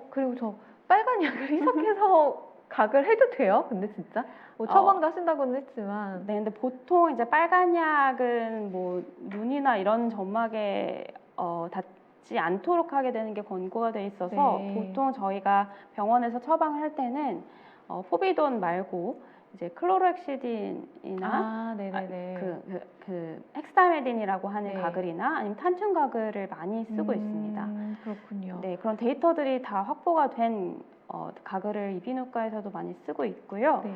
그리고 저 빨간 약을 희석해서 각을 해도 돼요? 근데 진짜? 뭐 처방도 하신다고는 했지만.
네, 근데 보통 이제 빨간 약은 뭐 눈이나 이런 점막에 닿지 않도록 하게 되는 게 권고가 돼 있어서
네.
보통 저희가 병원에서 처방을 할 때는 포비돈 말고 이제 클로렉시딘이나
네네네.
그 헥사메딘이라고 하는
네.
가글이나 아니면 탄춘 가글을 많이 쓰고 있습니다.
그렇군요.
네, 그런 데이터들이 다 확보가 된 가글을 이비인후과에서도 많이 쓰고 있고요.
네.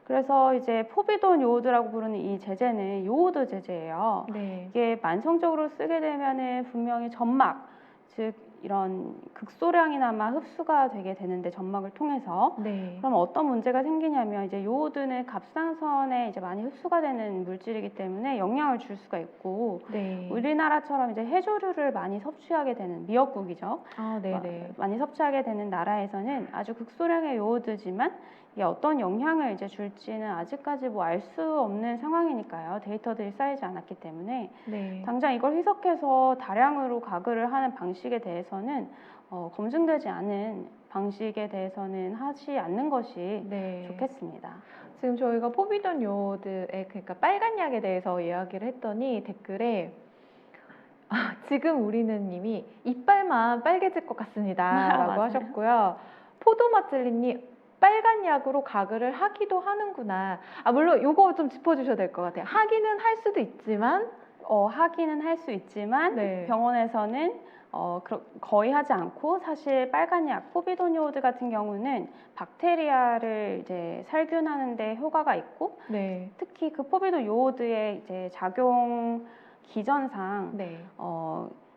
그래서 이제 포비돈 요오드라고 부르는 이 제제는 요오드 제제예요.
네.
이게 만성적으로 쓰게 되면은 분명히 점막, 즉 이런 극소량이나마 흡수가 되게 되는데 점막을 통해서
네.
그럼 어떤 문제가 생기냐면 이제 요오드는 갑상선에 이제 많이 흡수가 되는 물질이기 때문에 영향을 줄 수가 있고
네.
우리나라처럼 이제 해조류를 많이 섭취하게 되는 미역국이죠.
네네.
많이 섭취하게 되는 나라에서는 아주 극소량의 요오드지만 이게 어떤 영향을 이제 줄지는 아직까지 뭐 알 수 없는 상황이니까요. 데이터들이 쌓이지 않았기 때문에
네.
당장 이걸 희석해서 다량으로 가글을 하는 방식에 대해서는 검증되지 않은 방식에 대해서는 하지 않는 것이
네.
좋겠습니다.
지금 저희가 포비돈 요오드의 그러니까 빨간 약에 대해서 이야기를 했더니 댓글에 지금 우리는 님이 이빨만 빨개질 것 같습니다 라고
맞아요.
하셨고요. 포도맛젤리님 빨간 약으로 가글을 하기도 하는구나. 물론 요거 좀 짚어주셔야 될 것 같아요. 하기는 할 수도 있지만
하기는 할 수 있지만
네.
병원에서는 거의 하지 않고 사실 빨간 약 포비돈 요오드 같은 경우는 박테리아를 이제 살균하는데 효과가 있고
네.
특히 그 포비돈 요오드의 이제 작용 기전상
네.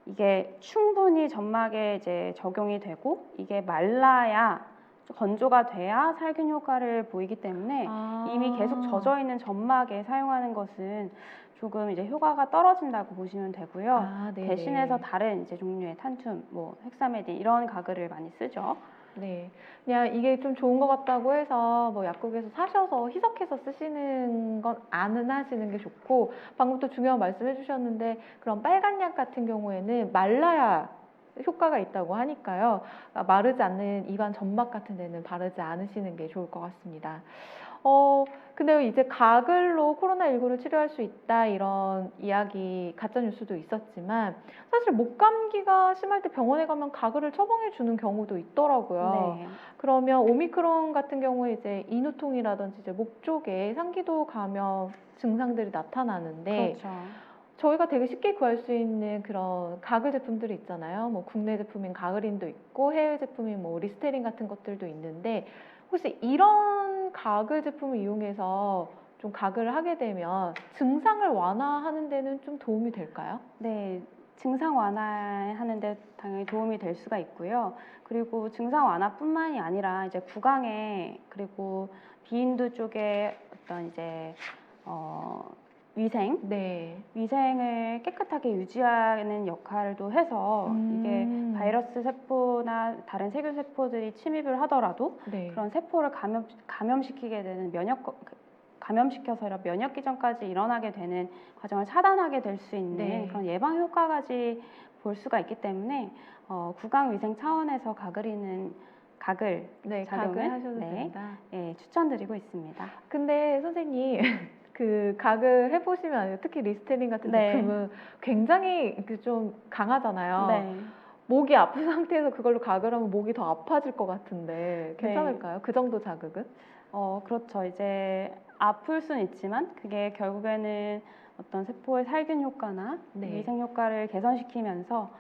이게 충분히 점막에 이제 적용이 되고 이게 말라야 건조가 돼야 살균 효과를 보이기 때문에 이미 계속 젖어 있는 점막에 사용하는 것은 조금 이제 효과가 떨어진다고 보시면 되고요.
네네.
대신해서 다른 이제 종류의 탄툼, 뭐 헥사메딘 이런 가글을 많이 쓰죠.
네. 그냥 이게 좀 좋은 것 같다고 해서 뭐 약국에서 사셔서 희석해서 쓰시는 건 안 하시는 게 좋고 방금 또 중요한 말씀 해주셨는데 그런 빨간 약 같은 경우에는 말라야 효과가 있다고 하니까요. 마르지 않는 입안 점막 같은 데는 바르지 않으시는 게 좋을 것 같습니다. 근데 이제 가글로 코로나19를 치료할 수 있다 이런 이야기 가짜 뉴스도 있었지만 사실 목감기가 심할 때 병원에 가면 가글을 처방해 주는 경우도 있더라고요.
네.
그러면 오미크론 같은 경우에 이제 인후통이라든지 이제 목 쪽에 상기도 감염 증상들이 나타나는데
그렇죠.
저희가 되게 쉽게 구할 수 있는 그런 가글 제품들이 있잖아요. 뭐 국내 제품인 가글인도 있고 해외 제품인 뭐 리스테린 같은 것들도 있는데 혹시 이런 가글 제품을 이용해서 좀 가글을 하게 되면 증상을 완화하는 데는 좀 도움이 될까요?
네, 증상 완화하는 데 당연히 도움이 될 수가 있고요. 그리고 증상 완화뿐만이 아니라 이제 구강에 그리고 비인두 쪽에 어떤 이제
네.
위생을 깨끗하게 유지하는 역할도 해서 이게 바이러스 세포나 다른 세균 세포들이 침입을 하더라도
네.
그런 세포를 감염시키게 되는 감염시켜서 면역 기전까지 일어나게 되는 과정을 차단하게 될 수 있는
네.
그런 예방 효과까지 볼 수가 있기 때문에 구강 위생 차원에서 가글
네,
작용은
가글 하셔도
네,
됩니다.
예, 추천드리고 있습니다.
근데 선생님 그 가글 해보시면 알아요. 특히 리스테린 같은
네.
제품은 굉장히 그 좀 강하잖아요.
네.
목이 아픈 상태에서 그걸로 가글하면 목이 더 아파질 것 같은데 괜찮을까요? 그 정도 자극은?
그렇죠. 이제 아플 수는 있지만 그게 결국에는 어떤 세포의 살균 효과나
네.
위생 효과를 개선시키면서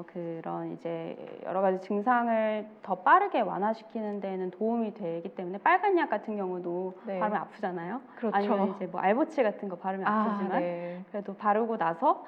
그런 이제 여러 가지 증상을 더 빠르게 완화시키는 데는 도움이 되기 때문에 빨간 약 같은 경우도
네.
바르면 아프잖아요.
그렇죠.
아니면 이제 뭐 알보치 같은 거 바르면 아프지만
네.
그래도 바르고 나서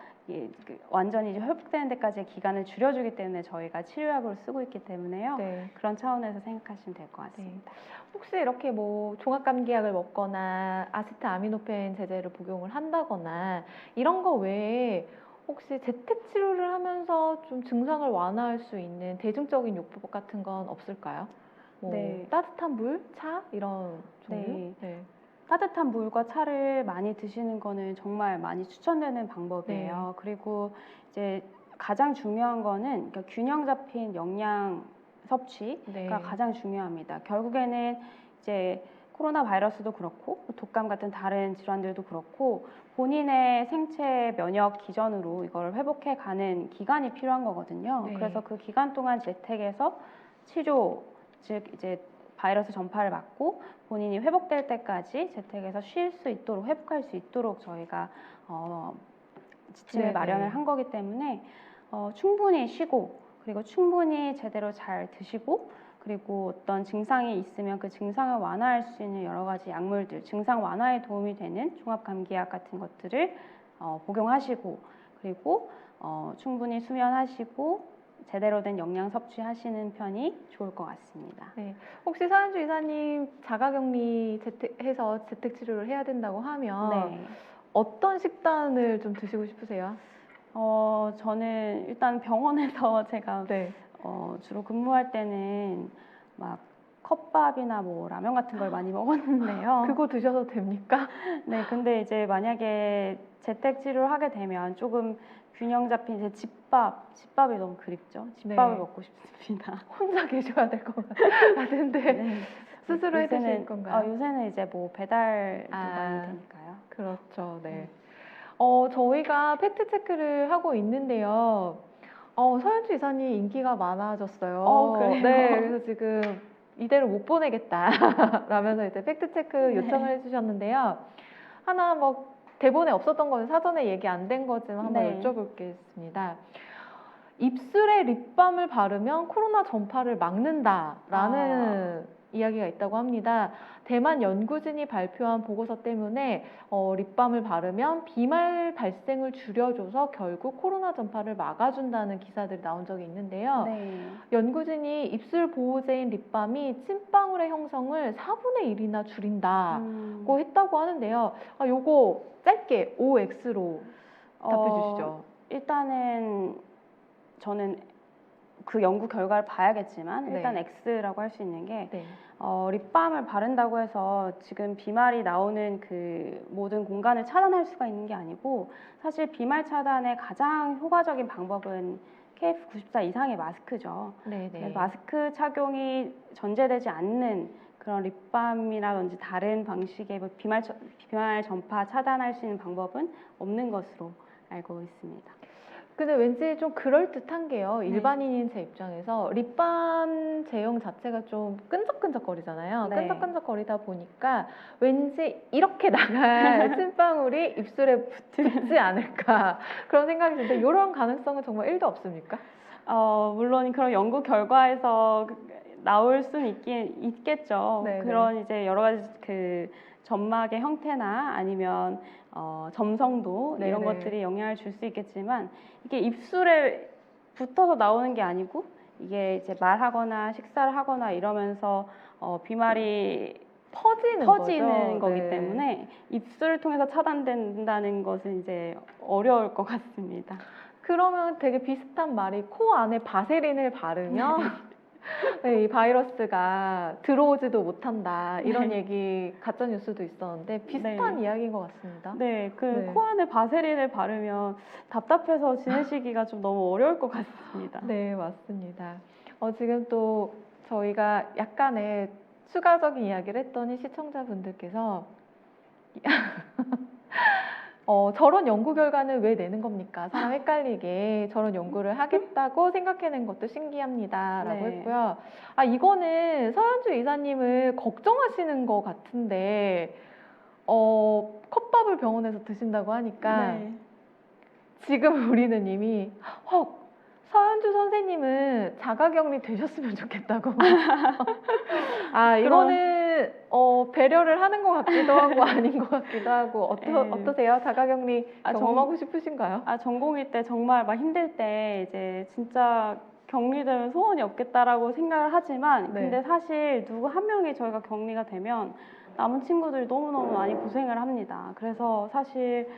완전히 이제 회복되는 데까지의 기간을 줄여주기 때문에 저희가 치료약으로 쓰고 있기 때문에요.
네.
그런 차원에서 생각하시면 될 것 같습니다.
혹시 이렇게 뭐 종합감기약을 먹거나 아세트아미노펜 제제를 복용을 한다거나 이런 거 외에 혹시 재택 치료를 하면서 좀 증상을 완화할 수 있는 대중적인 요법 같은 건 없을까요? 뭐
네.
따뜻한 물, 차 이런 종류?
네.
네.
따뜻한 물과 차를 많이 드시는 거는 정말 많이 추천되는 방법이에요. 그리고 이제 가장 중요한 거는 그러니까 균형 잡힌 영양 섭취가
네.
가장 중요합니다. 결국에는 이제 코로나 바이러스도 그렇고 독감 같은 다른 질환들도 그렇고 본인의 생체 면역 기전으로 이걸 회복해 가는 기간이 필요한 거거든요.
네.
그래서 그 기간 동안 재택에서 치료, 즉 이제 바이러스 전파를 막고 본인이 회복될 때까지 재택에서 쉴 수 있도록 회복할 수 있도록 저희가 지침을
네네.
마련을 한 거기 때문에 충분히 쉬고 그리고 충분히 제대로 잘 드시고 그리고 어떤 증상이 있으면 그 증상을 완화할 수 있는 여러 가지 약물들, 증상 완화에 도움이 되는 종합감기약 같은 것들을 복용하시고 그리고 충분히 수면하시고 제대로 된 영양 섭취하시는 편이 좋을 것 같습니다.
네. 혹시 서현주 이사님 자가격리 해서 재택 치료를 해야 된다고 하면
네.
어떤 식단을 좀 드시고 싶으세요?
저는 일단 병원에서 제가
네.
주로 근무할 때는 막 컵밥이나 뭐 라면 같은 걸 많이 먹었는데요.
그거 드셔도 됩니까?
네, 근데 이제 만약에 재택 치료를 하게 되면 조금 균형 잡힌 이제 집밥이 너무 그립죠. 집밥을
네.
먹고 싶습니다.
혼자 계셔야 될 것 같은데
네.
스스로 해드실 건가요?
요새는 이제 뭐 배달도
아.
많이 되니까요.
그렇죠. 네.
네.
저희가 팩트 체크를 하고 있는데요. 서현주 이사님 인기가 많아졌어요.
그래요?
네, 그래서 지금 이대로 못 보내겠다 라면서 이제 팩트 체크 요청을 해주셨는데요. 하나 뭐 대본에 없었던 거는 사전에 얘기 안 된 거지만 한번
네.
여쭤볼겠습니다. 입술에 립밤을 바르면 코로나 전파를 막는다라는 이야기가 있다고 합니다. 대만 연구진이 발표한 보고서 때문에 립밤을 바르면 비말 발생을 줄여줘서 결국 코로나 전파를 막아준다는 기사들이 나온 적이 있는데요.
네.
연구진이 입술 보호제인 립밤이 침방울의 형성을 4분의 1이나 줄인다고 했다고 하는데요. 요거 짧게 OX로 답해 주시죠.
일단은 저는 그 연구 결과를 봐야겠지만 일단
네.
X라고 할 수 있는 게
네.
립밤을 바른다고 해서 지금 비말이 나오는 그 모든 공간을 차단할 수가 있는 게 아니고 사실 비말 차단의 가장 효과적인 방법은 KF94 이상의 마스크죠.
네, 네.
마스크 착용이 전제되지 않는 그런 립밤이라든지 다른 방식의 뭐 비말 전파 차단할 수 있는 방법은 없는 것으로 알고 있습니다.
근데 왠지 좀 그럴듯한 게요.
네.
일반인인 제 입장에서 립밤 제형 자체가 좀 끈적끈적거리잖아요.
네.
끈적끈적거리다 보니까 왠지 이렇게 나갈 찐방울이 입술에 붙지 않을까 그런 생각이 드는데 이런 가능성은 정말 1도 없습니까?
물론 그런 연구 결과에서 나올 수는 있겠죠.
네네.
그런 이제 여러 가지 그 점막의 형태나 아니면 점성도 이런
네네.
것들이 영향을 줄 수 있겠지만 이게 입술에 붙어서 나오는 게 아니고 이게 이제 말하거나 식사를 하거나 이러면서 비말이
퍼지는
퍼지는
거죠.
거기
네.
때문에 입술을 통해서 차단된다는 것은 이제 어려울 것 같습니다.
그러면 되게 비슷한 말이 코 안에 바세린을 바르면 네, 이 바이러스가 들어오지도 못한다 이런
네.
얘기 가짜 뉴스도 있었는데 비슷한
네.
이야기인 것 같습니다.
네, 그
네.
코 안에 바세린을 바르면 답답해서 지내시기가 좀 너무 어려울 것 같습니다.
네, 맞습니다. 지금 또 저희가 약간의 추가적인 이야기를 했더니 시청자분들께서 저런 연구 결과는 왜 내는 겁니까? 사람 헷갈리게 저런 연구를 하겠다고 생각해낸 것도 신기합니다라고
네.
했고요. 아, 이거는 서현주 이사님을 걱정하시는 것 같은데 컵밥을 병원에서 드신다고 하니까
네.
지금 우리는 이미 서현주 선생님은 자가격리 되셨으면 좋겠다고. 아, 이거는 배려를 하는 것 같기도 하고 아닌 것 같기도 하고
네.
어떠세요? 자가격리 경험하고 싶으신가요?
전공의 때 정말 막 힘들 때 이제 진짜 격리되면 소원이 없겠다라고 생각을 하지만
네.
근데 사실 누구 한 명이 저희가 격리가 되면 남은 친구들이 너무너무 많이 고생을 합니다. 그래서 사실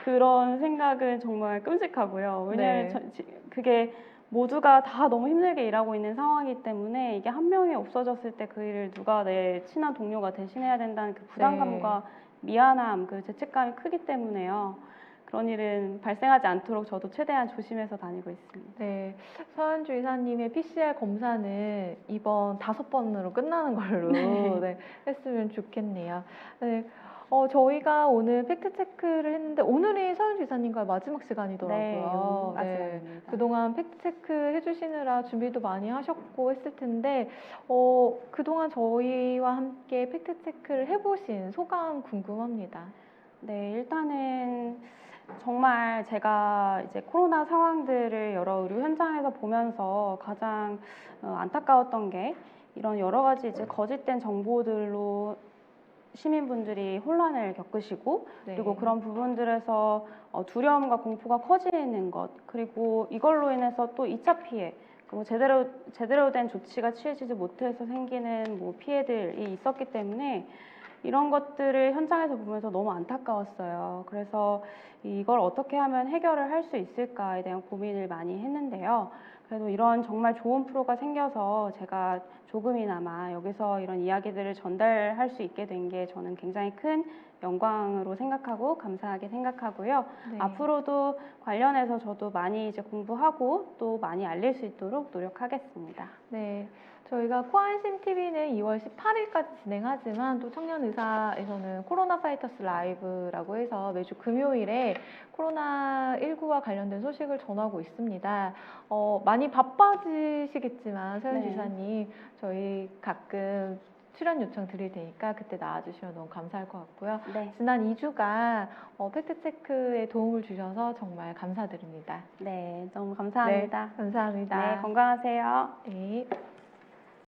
그런 생각은 정말 끔찍하고요. 왜냐하면
네.
그게 모두가 다 너무 힘들게 일하고 있는 상황이기 때문에 이게 한 명이 없어졌을 때 그 일을 누가 내 친한 동료가 대신해야 된다는 그 부담감과 미안함, 그 죄책감이 크기 때문에요. 그런 일은 발생하지 않도록 저도 최대한 조심해서 다니고 있습니다.
네, 서현주 이사님의 PCR 검사는 이번 5번으로 끝나는 걸로 네, 했으면 좋겠네요. 네, 저희가 오늘 팩트 체크를 했는데 오늘이 서현주 이사님과의 마지막 시간이더라고요.
마지막입니다.
그동안 팩트 체크 해주시느라 준비도 많이 하셨고 했을 텐데 그동안 저희와 함께 팩트 체크를 해보신 소감 궁금합니다.
네, 일단은 정말 제가 이제 코로나 상황들을 여러 의료 현장에서 보면서 가장 안타까웠던 게 이런 여러 가지 이제 거짓된 정보들로 시민분들이 혼란을 겪으시고
네.
그리고 그런 부분들에서 두려움과 공포가 커지는 것 그리고 이걸로 인해서 또 2차 피해 그리고 제대로 된 조치가 취해지지 못해서 생기는 뭐 피해들이 있었기 때문에 이런 것들을 현장에서 보면서 너무 안타까웠어요. 그래서 이걸 어떻게 하면 해결을 할 수 있을까에 대한 고민을 많이 했는데요. 그래도 이런 정말 좋은 프로가 생겨서 제가 조금이나마 여기서 이런 이야기들을 전달할 수 있게 된 게 저는 굉장히 큰 영광으로 생각하고 감사하게 생각하고요.
네.
앞으로도 관련해서 저도 많이 이제 공부하고 또 많이 알릴 수 있도록 노력하겠습니다.
네, 저희가 코안심 TV는 2월 18일까지 진행하지만 또 청년의사에서는 코로나 파이터스 라이브라고 해서 매주 금요일에 코로나19와 관련된 소식을 전하고 있습니다. 많이 바빠지시겠지만 서현
네.
지사님 저희 가끔 출연 요청 드릴 테니까 그때 나와주시면 너무 감사할 것 같고요.
네.
지난 2주간 팩트체크에 도움을 주셔서 정말 감사드립니다.
네, 너무 감사합니다.
네, 감사합니다.
네, 건강하세요.
네.